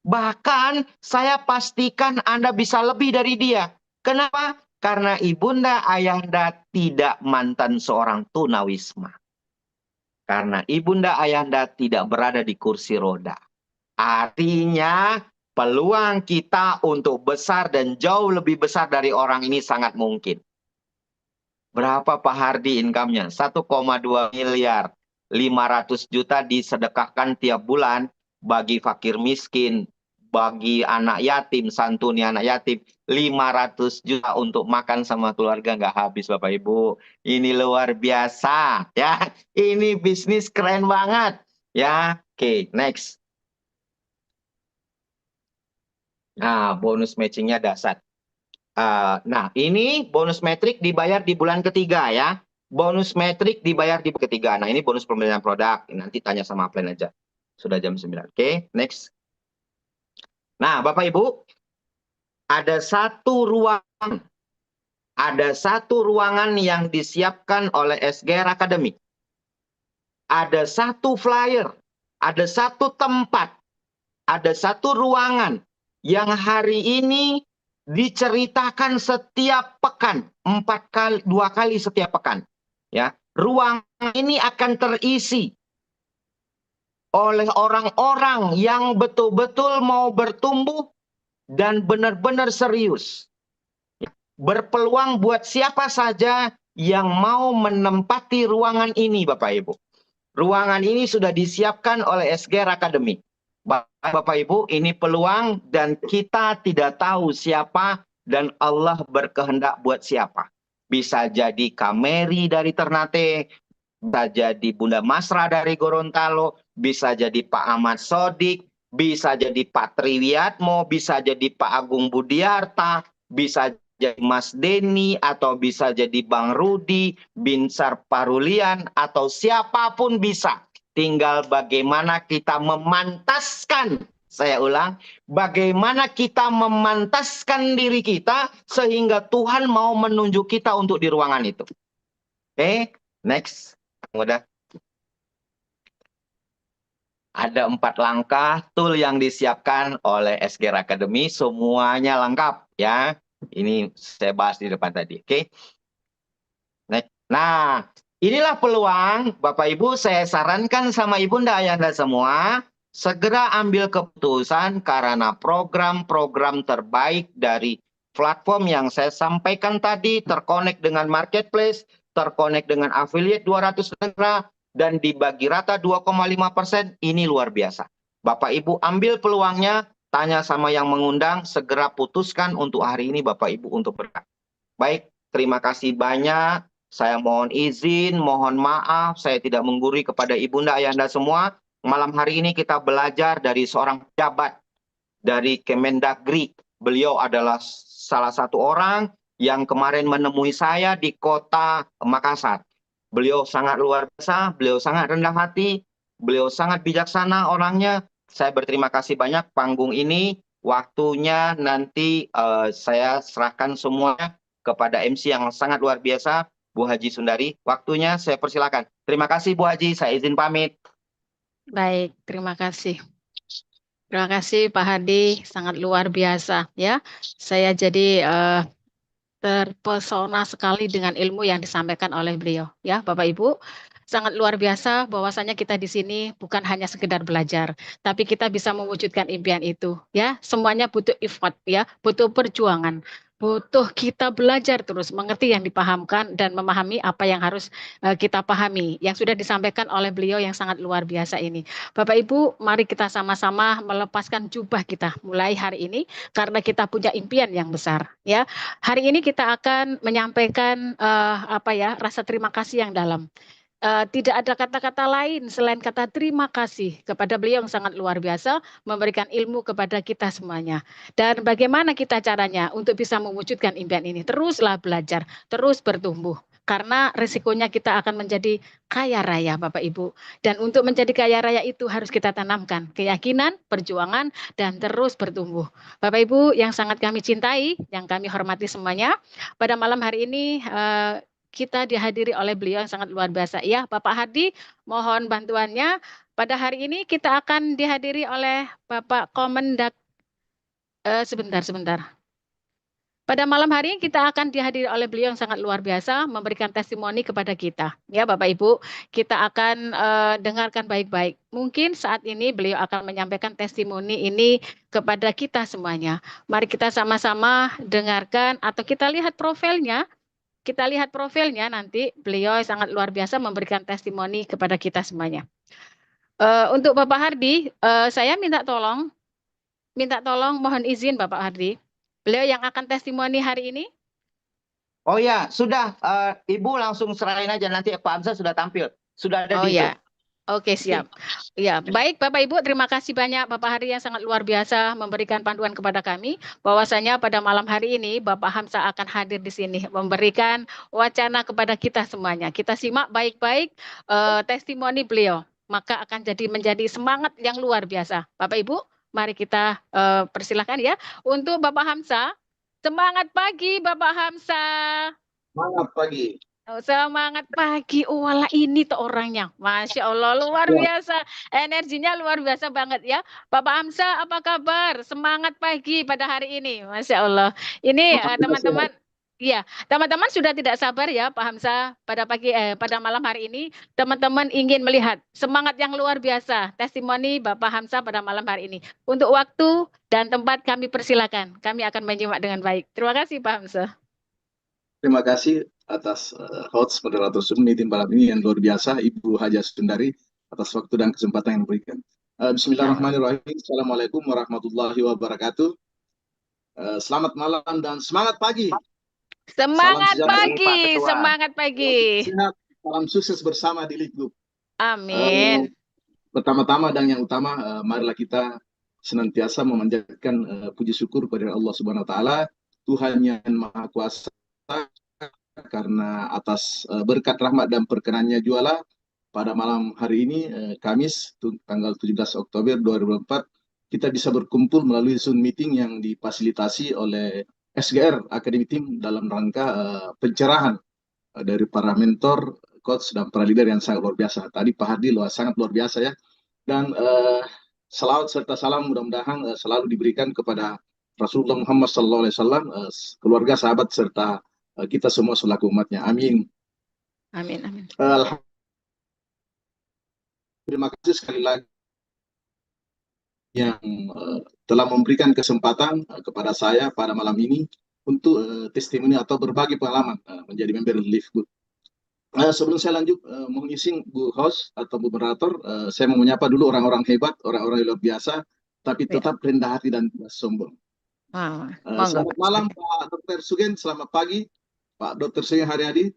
Bahkan saya pastikan Anda bisa lebih dari dia. Kenapa? Karena ibunda ayahanda tidak mantan seorang tunawisma. Karena ibunda ayahanda tidak berada di kursi roda. Artinya peluang kita untuk besar dan jauh lebih besar dari orang ini sangat mungkin. Berapa Pak Hardi income-nya? 1,2 miliar. 500 juta disedekahkan tiap bulan bagi fakir miskin, bagi anak yatim, santuni anak yatim. 500 juta untuk makan sama keluarga nggak habis Bapak Ibu. Ini luar biasa ya. Ini bisnis keren banget ya. Oke, next. Nah, bonus matchingnya dasar. Nah, ini bonus metrik dibayar di bulan ketiga ya. Bonus metrik dibayar di bulan ketiga. Nah, ini bonus pembelian produk. Nanti tanya sama upline aja. Sudah jam 9. Oke, next. Nah, Bapak Ibu, ada satu ruangan yang disiapkan oleh SGR Academy. Ada satu flyer, ada satu tempat, ada satu ruangan yang hari ini diceritakan setiap pekan, 2 kali setiap pekan. Ya, ruangan ini akan terisi oleh orang-orang yang betul-betul mau bertumbuh dan benar-benar serius. Berpeluang buat siapa saja yang mau menempati ruangan ini, Bapak Ibu. Ruangan ini sudah disiapkan oleh SGR Academy. Bapak Ibu, ini peluang dan kita tidak tahu siapa dan Allah berkehendak buat siapa. Bisa jadi Kak Mary dari Ternate, bisa jadi Bunda Masra dari Gorontalo, bisa jadi Pak Ahmad Sodik, bisa jadi Pak Triwiatmo, bisa jadi Pak Agung Budiarta, bisa jadi Mas Denny, atau bisa jadi Bang Rudi, Binsar Parulian, atau siapapun bisa. Tinggal bagaimana kita memantaskan Saya ulang, bagaimana kita memantaskan diri kita sehingga Tuhan mau menunjuk kita untuk di ruangan itu. Oke, next. Udah. Ada 4 langkah tool yang disiapkan oleh SGR Academy, semuanya lengkap ya. Ini saya bahas di depan tadi, oke. Next. Nah, inilah peluang, Bapak Ibu, saya sarankan sama Ibunda Ayahanda semua, segera ambil keputusan karena program-program terbaik dari platform yang saya sampaikan tadi, terkonek dengan marketplace, terkonek dengan affiliate 200 negara, dan dibagi rata 2,5%, ini luar biasa. Bapak Ibu ambil peluangnya, tanya sama yang mengundang, segera putuskan untuk hari ini Bapak Ibu untuk berangkat. Baik, terima kasih banyak. Saya mohon izin, mohon maaf, saya tidak menggurui kepada Ibunda Ayahanda semua. Malam hari ini kita belajar dari seorang pejabat dari Kemendagri. Beliau adalah salah satu orang yang kemarin menemui saya di kota Makassar. Beliau sangat luar biasa, beliau sangat rendah hati, beliau sangat bijaksana orangnya. Saya berterima kasih banyak panggung ini. Waktunya nanti saya serahkan semuanya kepada MC yang sangat luar biasa, Bu Haji Sundari. Waktunya saya persilakan. Terima kasih Bu Haji, saya izin pamit. Baik, terima kasih. Terima kasih Pak Hadi, sangat luar biasa ya. Saya jadi terpesona sekali dengan ilmu yang disampaikan oleh beliau ya, Bapak Ibu. Sangat luar biasa bahwasanya kita di sini bukan hanya sekedar belajar, tapi kita bisa mewujudkan impian itu ya. Semuanya butuh effort ya, butuh perjuangan. Butuh kita belajar terus, mengerti yang dipahamkan dan memahami apa yang harus kita pahami. Yang sudah disampaikan oleh beliau yang sangat luar biasa ini. Bapak Ibu, mari kita sama-sama melepaskan jubah kita mulai hari ini karena kita punya impian yang besar ya. Hari ini kita akan menyampaikan rasa terima kasih yang dalam. Tidak ada kata-kata lain selain kata terima kasih kepada beliau yang sangat luar biasa memberikan ilmu kepada kita semuanya. Dan bagaimana kita caranya untuk bisa mewujudkan impian ini? Teruslah belajar, terus bertumbuh. Karena risikonya kita akan menjadi kaya raya Bapak Ibu. Dan untuk menjadi kaya raya itu harus kita tanamkan keyakinan, perjuangan, dan terus bertumbuh. Bapak Ibu yang sangat kami cintai, yang kami hormati semuanya, pada malam hari ini kita dihadiri oleh beliau yang sangat luar biasa. Ya, Bapak Hadi, mohon bantuannya. Pada hari ini kita akan dihadiri oleh Bapak Komendak. Sebentar. Pada malam hari ini kita akan dihadiri oleh beliau yang sangat luar biasa, memberikan testimoni kepada kita. Ya, Bapak Ibu, kita akan dengarkan baik-baik. Mungkin saat ini beliau akan menyampaikan testimoni ini kepada kita semuanya. Mari kita sama-sama dengarkan atau kita lihat profilnya. Kita lihat profilnya nanti, beliau sangat luar biasa memberikan testimoni kepada kita semuanya. Untuk Bapak Hardi, saya minta tolong mohon izin Bapak Hardi. Beliau yang akan testimoni hari ini. Oh ya, sudah. Ibu langsung serahin aja, nanti Pak Hamzah sudah tampil. Sudah ada di Zoom. Oke, siap. Ya, baik Bapak Ibu, terima kasih banyak Bapak Hari yang sangat luar biasa memberikan panduan kepada kami bahwasanya pada malam hari ini Bapak Hamzah akan hadir di sini memberikan wacana kepada kita semuanya. Kita simak baik-baik testimoni beliau, maka akan menjadi semangat yang luar biasa. Bapak Ibu, mari kita persilakan ya untuk Bapak Hamzah. Semangat pagi Bapak Hamzah. Semangat pagi. Oh, semangat pagi, wala ini tuh orangnya, Masya Allah luar biasa, energinya luar biasa banget ya, Bapak Hamzah apa kabar? Semangat pagi pada hari ini, Masya Allah. Ini teman-teman, iya teman-teman sudah tidak sabar ya Pak Hamzah pada malam hari ini, teman-teman ingin melihat semangat yang luar biasa, testimoni Bapak Hamzah pada malam hari ini. Untuk waktu dan tempat kami persilakan, kami akan menyimak dengan baik. Terima kasih Pak Hamzah. Terima kasih atas host moderator Zoom meeting malam ini yang luar biasa, Ibu Haja Sundari, atas waktu dan kesempatan yang diberikan. Bismillahirrahmanirrahim. Assalamualaikum warahmatullahi wabarakatuh. Selamat malam dan semangat pagi. Semangat pagi, semangat pagi. Salam sukses bersama di Lead Group. Amin. Pertama-tama dan yang utama, marilah kita senantiasa memanjatkan puji syukur kepada Allah Subhanahu Wa Taala, Tuhan yang Maha Kuasa, karena atas berkat rahmat dan perkenannya jualah pada malam hari ini Kamis tanggal 17 Oktober 2024 kita bisa berkumpul melalui Zoom meeting yang difasilitasi oleh SGR Academy Team dalam rangka pencerahan dari para mentor, coach, dan para leader yang sangat luar biasa. Tadi Pak Hardi sangat luar biasa ya. Dan selawat serta salam mudah-mudahan selalu diberikan kepada Rasulullah Muhammad SAW, keluarga, sahabat, serta kita semua selaku umatnya. Amin. Amin, amin. Terima kasih sekali lagi yang telah memberikan kesempatan kepada saya pada malam ini untuk testimoni atau berbagi pengalaman menjadi member Live Good. Sebelum saya lanjut, mohon izin Bu host atau Bu moderator, saya mau menyapa dulu orang-orang hebat, orang-orang yang luar biasa, tapi tetap rendah hati dan tidak sombong. Selamat malam Pak Dr. Sugen, selamat pagi Pak Dr. Sugen Haryadi.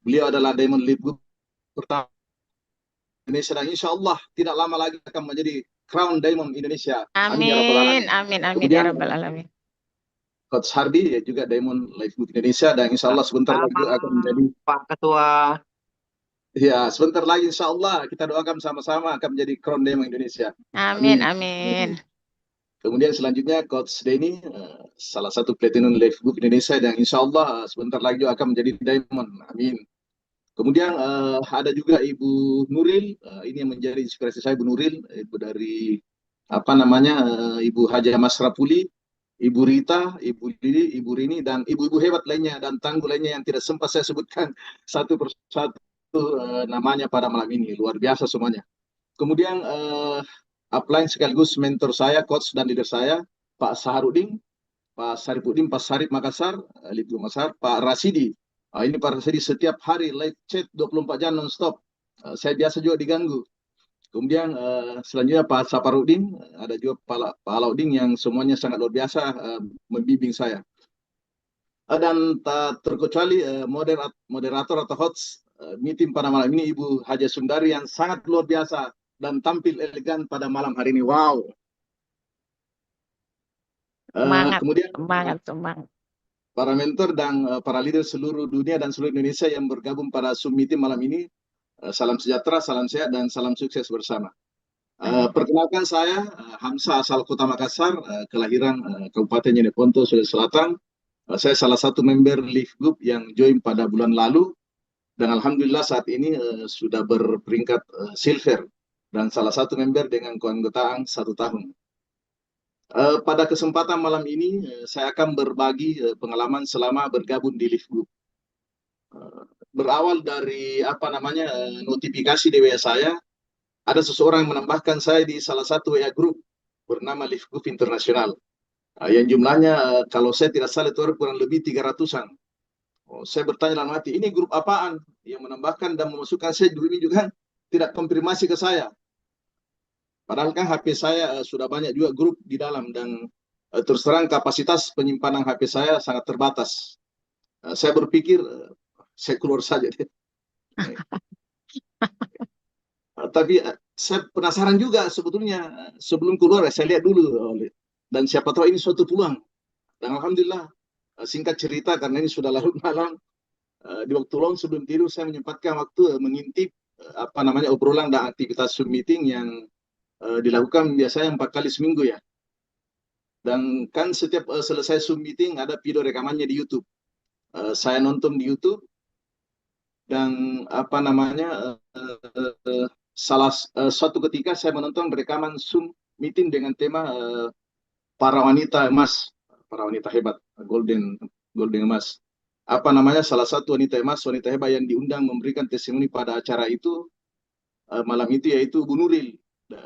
Beliau adalah Diamond Live Good pertama Indonesia, dan insya Allah tidak lama lagi akan menjadi Crown Diamond Indonesia. Amin, amin, amin ya Rabbal Alamin. Coach Hardi ya juga Diamond Live Good Indonesia, dan insya Allah sebentar lagi akan menjadi Pak Ketua. Ya, sebentar lagi insya Allah kita doakan sama-sama akan menjadi Crown Diamond Indonesia. Amin, amin. Kemudian selanjutnya Coach Denny, salah satu Platinum Live Good Indonesia, dan insya Allah sebentar lagi juga akan menjadi Diamond. Amin. Kemudian ada juga Ibu Nuril, ini yang menjadi inspirasi saya, Ibu Nuril, Ibu dari Ibu Haja Masrapuli, Ibu Rita, Ibu Lili, Ibu Rini, dan ibu-ibu hebat lainnya dan tangguh lainnya yang tidak sempat saya sebutkan satu persatu namanya pada malam ini. Luar biasa semuanya. Kemudian upline sekaligus mentor saya, coach dan leader saya, Pak Saharudin, Pak Saripudin, Pak Sarip Makassar, Lipu Makassar, Pak Rasidi. Ini Pak Rasidi setiap hari live chat 24 jam non-stop. Saya biasa juga diganggu. Kemudian selanjutnya Pak Saparudin, ada juga Pak Alaudin yang semuanya sangat luar biasa membimbing saya. Dan tak terkecuali moderator atau host meeting pada malam ini Ibu Haja Sundari yang sangat luar biasa dan tampil elegan pada malam hari ini. Wow. Kemudian Semangat. para mentor dan para leader seluruh dunia dan seluruh Indonesia yang bergabung pada Zoom meeting malam ini. Salam sejahtera, salam sehat, dan salam sukses bersama. Perkenalkan saya Hamzah, asal Kota Makassar, kelahiran Kabupaten Jeneponto, Sulawesi Selatan. Saya salah satu member Live Group yang join pada bulan lalu, dan alhamdulillah saat ini sudah berperingkat silver dan salah satu member dengan keanggotaan 1 tahun. Pada kesempatan malam ini saya akan berbagi pengalaman selama bergabung di Live Group. Berawal dari notifikasi di WA saya, ada seseorang yang menambahkan saya di salah satu WA group bernama Live Group Internasional, yang jumlahnya kalau saya tidak salah itu kurang lebih 300-an. Saya bertanya dalam hati, ini grup apaan yang menambahkan dan memasukkan saya dulu, ini juga tidak konfirmasi ke saya. Padahal kan HP saya sudah banyak juga grup di dalam, dan terus terang kapasitas penyimpanan HP saya sangat terbatas. Saya berpikir saya keluar saja deh. Tapi saya penasaran juga sebetulnya, sebelum keluar saya lihat dulu, dan siapa tahu ini suatu peluang. Dan alhamdulillah, singkat cerita karena ini sudah larut malam, di waktu luang sebelum tidur saya menyempatkan waktu mengintip obrolan dan aktivitas Zoom meeting yang dilakukan biasanya 4 kali seminggu ya. Dan kan setiap selesai Zoom meeting ada video rekamannya di YouTube. Saya nonton di YouTube, dan suatu ketika saya menonton rekaman Zoom meeting dengan tema para wanita emas, para wanita hebat, golden emas. Salah satu wanita emas, wanita hebat yang diundang memberikan testimoni pada acara itu malam itu, yaitu Bu Nuril,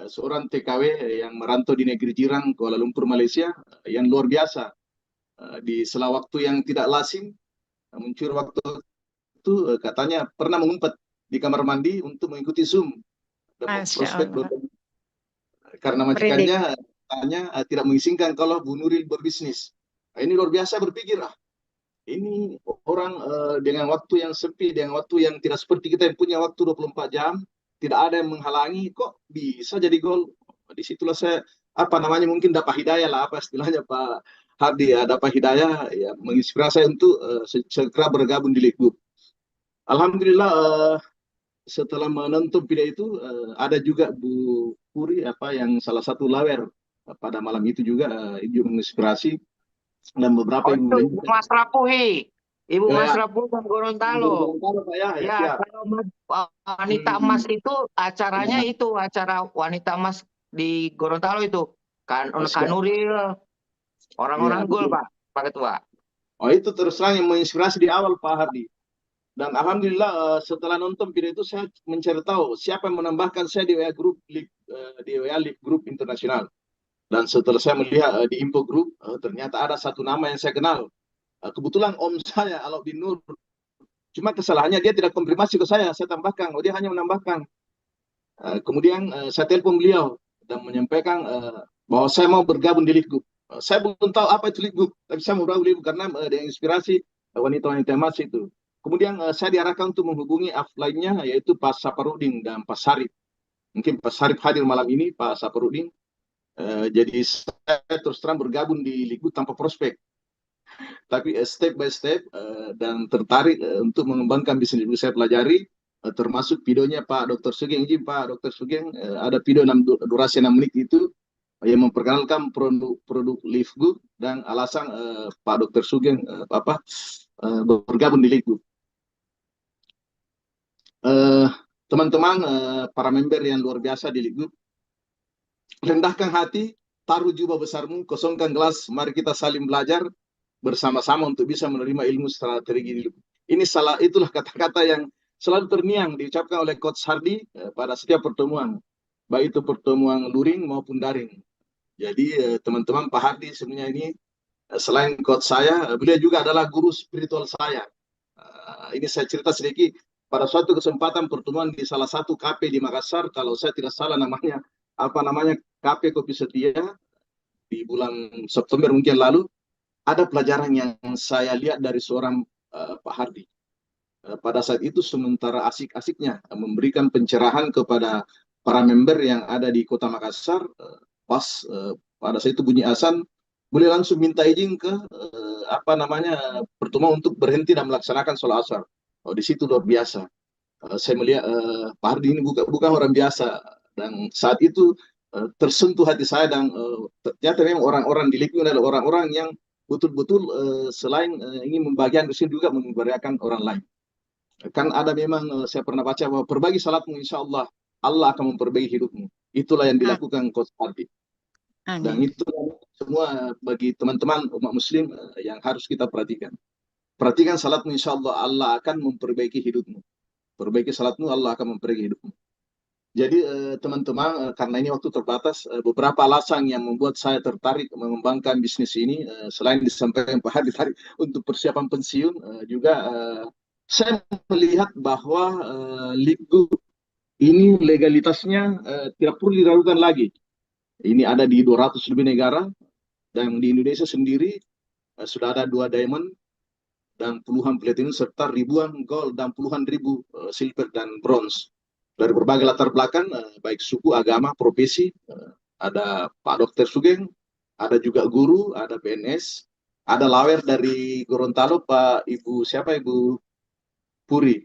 seorang TKW yang merantau di negeri jiran Kuala Lumpur, Malaysia, yang luar biasa. Di sela waktu yang tidak lazim, muncul waktu itu katanya pernah mengumpet di kamar mandi untuk mengikuti Zoom. Prospek karena majikannya tidak mengizinkan kalau Bu Nuril berbisnis. Ini luar biasa, berpikir ini orang dengan waktu yang sempit, dengan waktu yang tidak seperti kita yang punya waktu 24 jam, tidak ada yang menghalangi, kok bisa jadi gol. Disitulah saya mungkin dapat hidayah lah, istilahnya Pak Hardi, dapat hidayah ya, menginspirasi saya untuk segera bergabung di Live Group. Alhamdulillah, setelah menonton video itu ada juga Bu Puri yang salah satu lawer pada malam itu juga Ibu menginspirasi dan beberapa Oh, ibu itu lain Ibu juga. Mas Rapuhi. Ibu Ya, Mas ya. Rapuhi dan Gorontalo. Gorontalo, Pak, ya, Ya, siap. kalau wanita emas itu acaranya Ya, itu acara wanita emas di Gorontalo itu. Kan siap. Kanuril, Ya, orang-orang gol, betul. Pak Ketua. Oh, itu terus terang yang menginspirasi di awal Pak Hardi. Dan alhamdulillah setelah nonton video itu saya mencari tahu siapa yang menambahkan saya di WA grup di WA League Group Internasional. Dan setelah saya melihat di info grup ternyata ada satu nama yang saya kenal. Kebetulan om saya Alauddin Nur. Cuma kesalahannya dia tidak konfirmasi ke saya tambahkan. Oh, dia hanya menambahkan. Kemudian saya telepon beliau dan menyampaikan bahwa saya mau bergabung di League Group. Saya belum tahu apa itu League Group, tapi saya mau bergabung karena dia inspirasi wanita-wanita emas itu. Kemudian saya diarahkan untuk menghubungi upline-nya yaitu Pak Saparudin dan Pak Sarip. Mungkin Pak Sarip hadir malam ini, Pak Saparudin. Jadi saya terus terang bergabung di League Group tanpa prospek. Tapi step by step dan tertarik untuk mengembangkan bisnis yang saya pelajari, termasuk videonya Pak Dr. Sugeng. Izin Pak Dr. Sugeng, ada video durasi 6 menit itu yang memperkenalkan produk Live Good dan alasan Pak Dr. Sugeng bergabung di Live Good. Teman-teman, para member yang luar biasa di Live Good, rendahkan hati, taruh jubah besarmu, kosongkan gelas, mari kita saling belajar bersama-sama untuk bisa menerima ilmu strategi hidup. Itulah kata-kata yang selalu terngiang diucapkan oleh Coach Hardi pada setiap pertemuan, baik itu pertemuan luring maupun daring. Jadi teman-teman, Pak Hardi sebenarnya ini selain coach saya, beliau juga adalah guru spiritual saya. Ini saya cerita sedikit, pada suatu kesempatan pertemuan di salah satu kafe di Makassar, kalau saya tidak salah namanya Kafe Kopi Setia, di bulan September mungkin lalu, ada pelajaran yang saya lihat dari seorang Pak Hardi. Pada saat itu sementara asik-asiknya memberikan pencerahan kepada para member yang ada di Kota Makassar, pas pada saat itu bunyi azan, boleh langsung minta izin ke pertemuan untuk berhenti dan melaksanakan sholat asar. Oh, di situ luar biasa. Saya melihat Pak Hardi ini bukan orang biasa, dan saat itu tersentuh hati saya, dan ternyata memang orang-orang di lingkungan adalah orang-orang yang betul-betul selain ingin membagikan kesini juga membahagiakan orang lain. Kan ada memang saya pernah baca bahwa berbagi salatmu insya Allah akan memperbaiki hidupmu. Itulah yang dilakukan Coach Hardi. Dan itu semua bagi teman-teman umat muslim yang harus kita perhatikan. Perhatikan salatmu insya Allah akan memperbaiki hidupmu. Perbaiki salatmu, Allah akan memperbaiki hidupmu. Jadi teman-teman, karena ini waktu terbatas, beberapa alasan yang membuat saya tertarik mengembangkan bisnis ini, selain disampaikan Pak Hadi tadi untuk persiapan pensiun, juga saya melihat bahwa League Good ini legalitasnya tidak perlu diragukan lagi. Ini ada di 200 lebih negara, dan di Indonesia sendiri sudah ada 2 diamond dan puluhan platinum serta ribuan gold dan puluhan ribu silver dan bronze dari berbagai latar belakang, baik suku, agama, profesi. Ada Pak Dr. Sugeng, ada juga guru, ada PNS, ada lawer dari Gorontalo, Ibu Puri,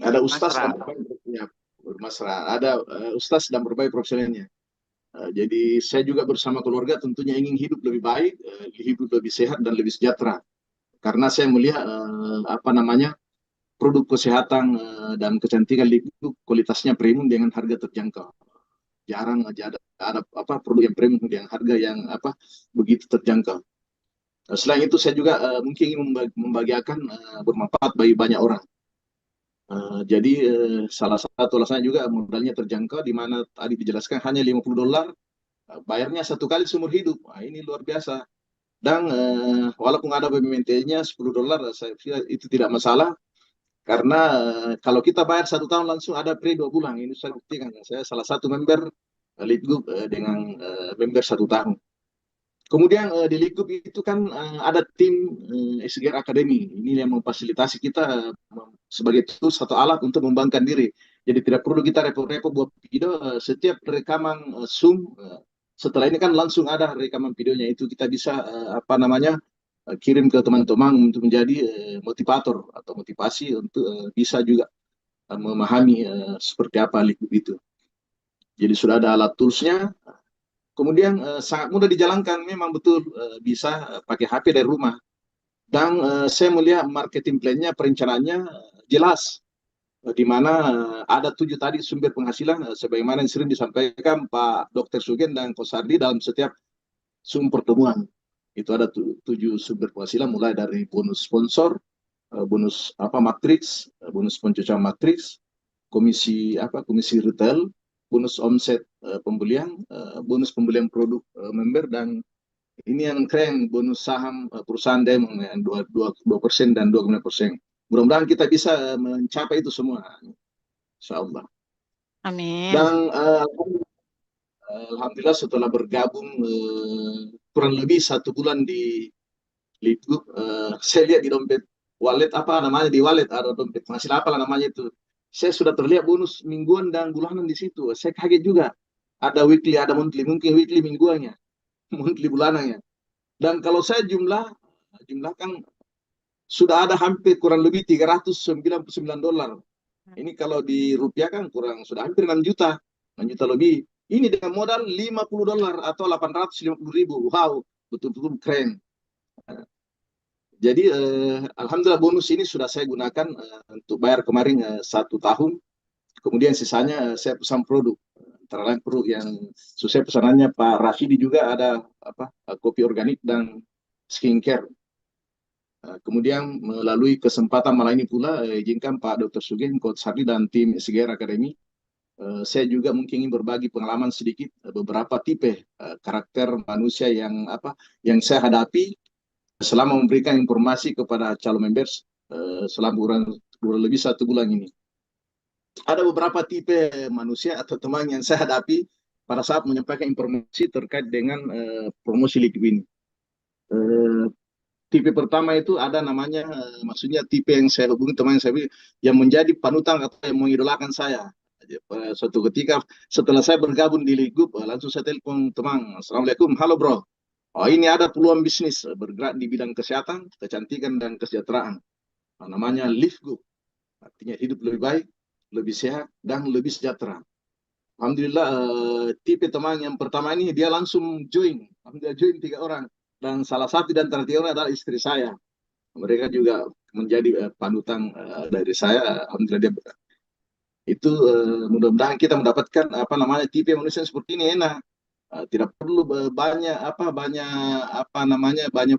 ada Ustaz dan Ustaz dan berbagai profesionalnya. Jadi saya juga bersama keluarga tentunya ingin hidup lebih baik, hidup lebih sehat dan lebih sejahtera. Karena saya melihat produk kesehatan dan kecantikan itu kualitasnya premium dengan harga terjangkau. Jarang aja ada produk yang premium dengan harga yang begitu terjangkau. Selain itu saya juga mungkin ingin membagikan bermanfaat bagi banyak orang. Jadi salah satu alasannya juga modalnya terjangkau, di mana tadi dijelaskan hanya $50, bayarnya 1 kali seumur hidup. Ini luar biasa. Dan walaupun ada BMT-nya $10, saya kira itu tidak masalah. Karena kalau kita bayar 1 tahun langsung ada free 2 bulan. Ini saya buktikan. Saya salah satu member League Group dengan member 1 tahun. Kemudian di League Group itu kan ada tim SGR Academy. Ini yang memfasilitasi kita sebagai tools atau alat untuk mengembangkan diri. Jadi tidak perlu kita repot-repot buat video. Setiap rekaman Zoom, setelah ini kan langsung ada rekaman videonya. Itu kita bisa kirim ke teman-teman untuk menjadi motivator atau motivasi untuk bisa juga memahami seperti apa League Group itu. Jadi sudah ada alat toolsnya. Kemudian sangat mudah dijalankan, memang betul bisa pakai HP dari rumah. Dan saya melihat marketing plan-nya, perencanaannya jelas. Di mana ada 7 tadi sumber penghasilan, sebagaimana yang sering disampaikan Pak Dr. Sugen dan Coach Hardy dalam setiap pertemuan. Itu ada 7 sumber penghasilan, mulai dari bonus sponsor, bonus matriks, bonus pencucian matriks, komisi retail, bonus omset pembelian, bonus pembelian produk member, dan ini yang keren, bonus saham perusahaan Diamond yang 2% dan 2,5%. Mudah-mudahan kita bisa mencapai itu semua, insya Allah. Amin. Dan alhamdulillah setelah bergabung kurang lebih 1 bulan di Litgroup, saya lihat di dompet wallet, apa namanya, di wallet ada dompet hasil apa lah namanya itu, saya sudah terlihat bonus mingguan dan bulanan di situ. Saya kaget juga, ada weekly, ada monthly, mungkin weekly mingguannya, monthly bulanannya. Dan kalau saya jumlahkan, sudah ada hampir kurang lebih $399. Ini kalau di rupiah kan sudah hampir 6 juta lebih. Ini dengan modal $50 atau 850.000. Wow, betul-betul keren. Jadi alhamdulillah bonus ini sudah saya gunakan untuk bayar kemarin 1 tahun. Kemudian sisanya saya pesan produk. Antara lain produk yang sesuai pesanannya Pak Rashidi juga ada kopi organik dan skincare. Kemudian melalui kesempatan malam ini pula, izinkan Pak Dr. Sugeng, Coach Hardy dan tim SGR Academy, saya juga mungkin ingin berbagi pengalaman sedikit beberapa tipe karakter manusia yang saya hadapi selama memberikan informasi kepada calon members selama kurang lebih 1 bulan ini. Ada beberapa tipe manusia atau teman yang saya hadapi pada saat menyampaikan informasi terkait dengan promosi Liquid ini. Tipe pertama itu ada namanya, maksudnya tipe yang saya hubungi, teman saya yang menjadi panutan atau yang mengidolakan saya. Suatu ketika setelah saya bergabung di Liquid, langsung saya telepon teman, Assalamualaikum, halo bro. Ini ada peluang bisnis bergerak di bidang kesehatan, kecantikan, dan kesejahteraan. Namanya Live Good. Artinya hidup lebih baik, lebih sehat, dan lebih sejahtera. Alhamdulillah, tipe teman yang pertama ini dia langsung join. Alhamdulillah join 3 orang. Dan salah satu dan terakhir adalah istri saya. Mereka juga menjadi panutan dari saya. Alhamdulillah dia itu mudah-mudahan kita mendapatkan tipe manusia seperti ini enak. Tidak perlu banyak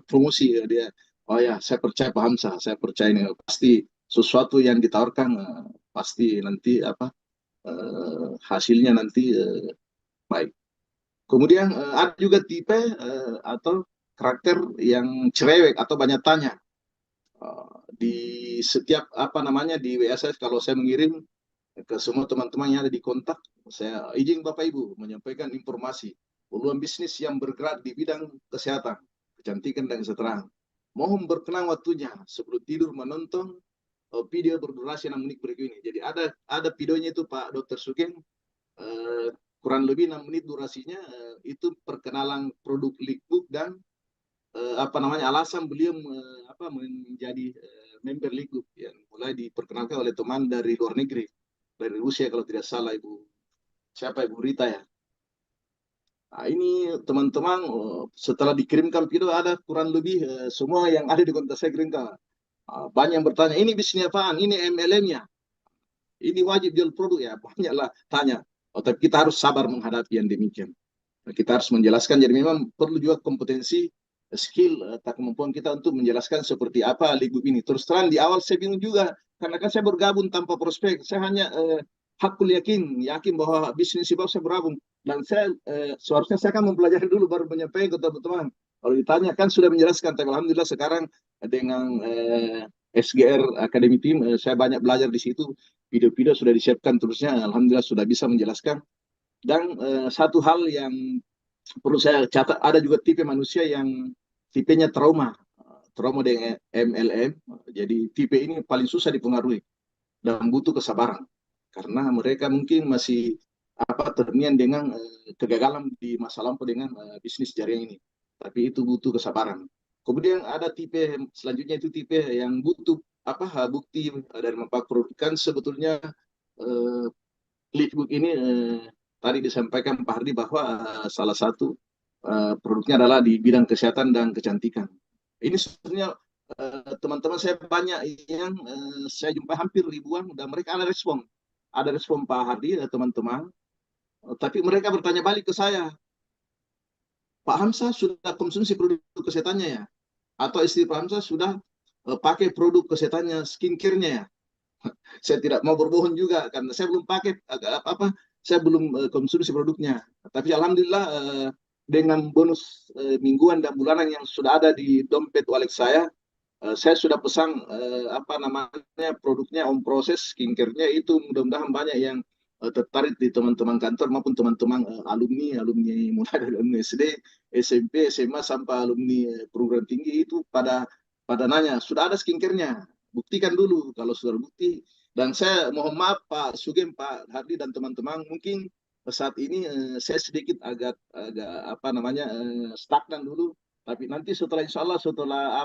promosi dia. Oh ya, saya percaya Pak Hamzah, saya percaya ini pasti sesuatu yang ditawarkan pasti nanti hasilnya nanti baik. Kemudian ada juga tipe atau karakter yang cerewet atau banyak tanya. Di setiap di WA saya, kalau saya mengirim ke semua teman-teman yang ada di kontak, saya izin Bapak Ibu menyampaikan informasi peluang bisnis yang bergerak di bidang kesehatan, kecantikan, dan kesejahteraan. Mohon berkenan waktunya sebelum tidur menonton video berdurasi 6 menit berikut ini. Jadi ada videonya itu Pak Dr. Sugeng, kurang lebih 6 menit durasinya, itu perkenalan produk Liquid dan alasan beliau menjadi member Liquid yang mulai diperkenalkan oleh teman dari luar negeri, dari Rusia kalau tidak salah, Ibu Rita ya. Nah, ini teman-teman setelah dikirimkan video ada kurang lebih semua yang ada di kontak saya kirimkan. Banyak yang bertanya, ini bisnis apaan? Ini MLM-nya? Ini wajib jual produk ya? Banyaklah tanya. Tapi kita harus sabar menghadapi yang demikian. Kita harus menjelaskan, jadi memang perlu juga kompetensi, skill, kemampuan kita untuk menjelaskan seperti apa Liquid ini. Terus terang di awal saya bingung juga, karena kan saya bergabung tanpa prospek. Saya hanya hakul yakin bahwa bisnis itu saya bergabung. Dan saya seharusnya saya akan mempelajari dulu baru menyampaikan ke teman-teman. Kalau ditanya kan sudah menjelaskan, tapi alhamdulillah sekarang dengan SGR Academy Team saya banyak belajar di situ. Video-video sudah disiapkan terusnya, alhamdulillah sudah bisa menjelaskan. Dan satu hal yang perlu saya catat, ada juga tipe manusia yang tipenya trauma dengan MLM. Jadi tipe ini paling susah dipengaruhi dan butuh kesabaran karena mereka mungkin masih ternian dengan kegagalan di masa lampau dengan bisnis jaringan ini. Tapi itu butuh kesabaran. Kemudian ada tipe selanjutnya, itu tipe yang butuh bukti dari manfaat produk. Kan sebetulnya Liquid ini tadi disampaikan Pak Hardi bahwa salah satu produknya adalah di bidang kesehatan dan kecantikan. Ini sebenarnya teman-teman saya banyak yang saya jumpa hampir ribuan dan mereka ada respon Pak Hardi teman-teman. Tapi mereka bertanya balik ke saya, Pak Hamzah sudah konsumsi produk kesehatannya ya? Atau istri Pak Hamzah sudah pakai produk kesehatannya, skincare-nya ya? Saya tidak mau berbohong juga karena saya belum pakai saya belum konsumsi produknya. Tapi alhamdulillah dengan bonus mingguan dan bulanan yang sudah ada di dompet wallet saya sudah pesan produknya on proses skincare-nya itu mudah-mudahan banyak yang tertarik di teman-teman kantor maupun teman-teman alumni mulai dari alumni SD, SMP, SMA sampai alumni program tinggi itu pada nanya sudah ada skincare-nya, buktikan dulu kalau sudah bukti. Dan saya mohon maaf Pak Sugeng, Pak Hardi dan teman-teman, mungkin saat ini saya sedikit agak stagnan dulu, tapi nanti setelah insya Allah setelah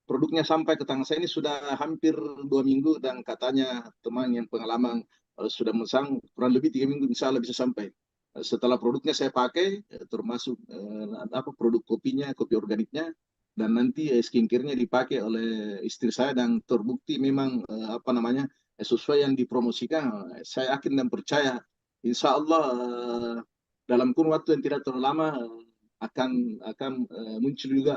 produknya sampai ke tangan saya ini sudah hampir 2 minggu dan katanya teman yang pengalaman sudah memesan kurang lebih 3 minggu insya Allah bisa sampai. Setelah produknya saya pakai termasuk produk kopinya, kopi organiknya, dan nanti skincare-nya dipakai oleh istri saya dan terbukti memang sesuai yang dipromosikan. Saya yakin dan percaya insya Allah dalam kurun waktu yang tidak terlalu lama akan muncul juga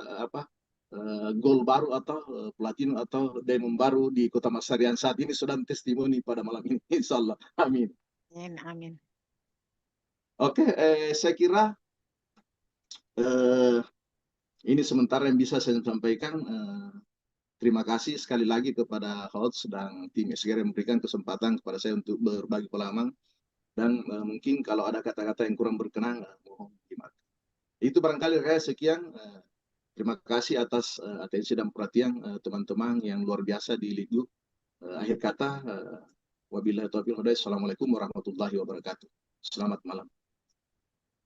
gold baru atau platinum atau diamond baru di Kota Makassar yang saat ini sedang testimoni pada malam ini insya Allah. Amin. Amin. Oke, saya kira ini sementara yang bisa saya sampaikan. Terima kasih sekali lagi kepada host dan tim SGR yang memberikan kesempatan kepada saya untuk berbagi pengalaman. Dan mungkin kalau ada kata-kata yang kurang berkenan, mohon dimaafkan. Itu barangkali saya sekian. Terima kasih atas atensi dan perhatian teman-teman yang luar biasa di Ligu. Akhir kata, wabillahi taufiq wal hidayah. Assalamualaikum warahmatullahi wabarakatuh. Selamat malam.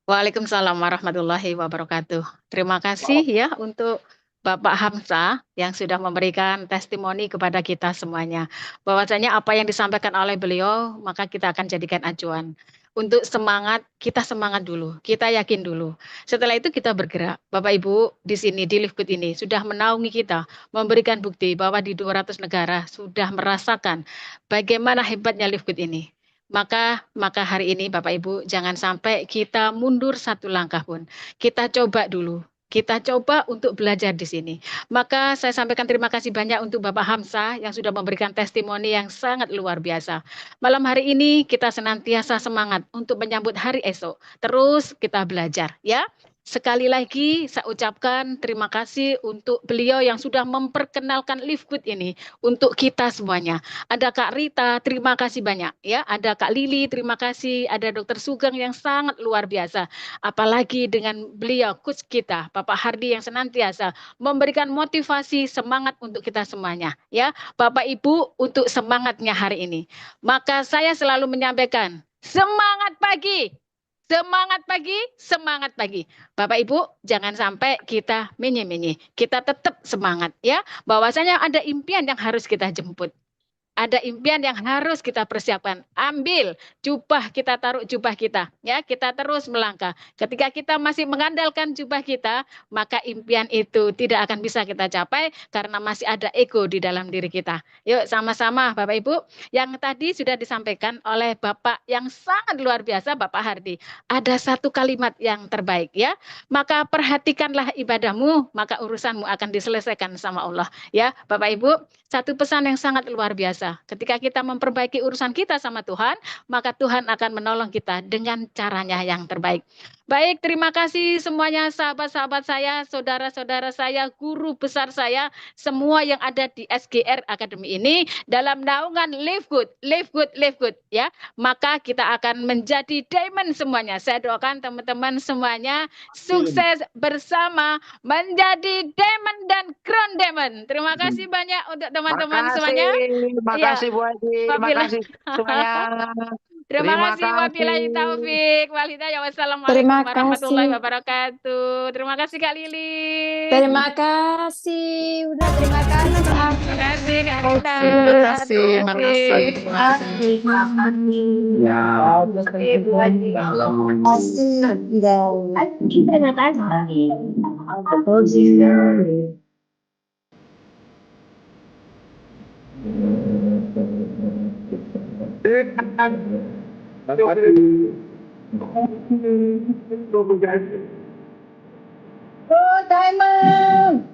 Waalaikumsalam warahmatullahi wabarakatuh. Terima kasih ya untuk Bapak Hamzah yang sudah memberikan testimoni kepada kita semuanya. Bahwasanya apa yang disampaikan oleh beliau, maka kita akan jadikan acuan. Untuk semangat, kita semangat dulu, kita yakin dulu. Setelah itu kita bergerak. Bapak Ibu di sini, di Live Good ini, sudah menaungi kita, memberikan bukti bahwa di 200 negara sudah merasakan bagaimana hebatnya Live Good ini. Maka hari ini Bapak Ibu jangan sampai kita mundur satu langkah pun. Kita coba dulu. Kita coba untuk belajar di sini. Maka saya sampaikan terima kasih banyak untuk Bapak Hamzah yang sudah memberikan testimoni yang sangat luar biasa. Malam hari ini kita senantiasa semangat untuk menyambut hari esok. Terus kita belajar ya. Sekali lagi saya ucapkan terima kasih untuk beliau yang sudah memperkenalkan Live Good ini untuk kita semuanya. Ada Kak Rita, terima kasih banyak ya. Ada Kak Lili, terima kasih. Ada Dr. Sugeng yang sangat luar biasa. Apalagi dengan beliau coach kita, Bapak Hardi yang senantiasa memberikan motivasi semangat untuk kita semuanya ya. Bapak Ibu untuk semangatnya hari ini. Maka saya selalu menyampaikan semangat pagi. Semangat pagi, semangat pagi. Bapak Ibu, jangan sampai kita menye-menye. Kita tetap semangat ya. Bahwasanya ada impian yang harus kita jemput. Ada impian yang harus kita persiapkan. Ambil jubah kita, taruh jubah kita. Ya, kita terus melangkah. Ketika kita masih mengandalkan jubah kita, maka impian itu tidak akan bisa kita capai karena masih ada ego di dalam diri kita. Yuk sama-sama Bapak Ibu. Yang tadi sudah disampaikan oleh Bapak yang sangat luar biasa, Bapak Hardi. Ada satu kalimat yang terbaik ya. Maka perhatikanlah ibadahmu, maka urusanmu akan diselesaikan sama Allah. Ya, Bapak Ibu, satu pesan yang sangat luar biasa. Ketika kita memperbaiki urusan kita sama Tuhan, maka Tuhan akan menolong kita dengan caranya yang terbaik. Baik, terima kasih semuanya sahabat-sahabat saya, saudara-saudara saya, guru besar saya, semua yang ada di SGR Academy ini dalam naungan Live Good, Live Good, Live Good ya. Maka kita akan menjadi diamond semuanya. Saya doakan teman-teman semuanya sukses bersama menjadi diamond dan crown diamond. Terima kasih banyak untuk teman-teman semuanya. Makasih Bu Adi, makasih semuanya. Terima Terima kasih wabillahi kasih. taufik wal hidayah. Wassalamualaikum Terima warahmatullahi kasih. wabarakatuh. Terima kasih Kak Lili. Terima kasih. Udah terima kasih. Terima kasih Kak Linda. Terima kasih. Taufik. Oh, Diamond.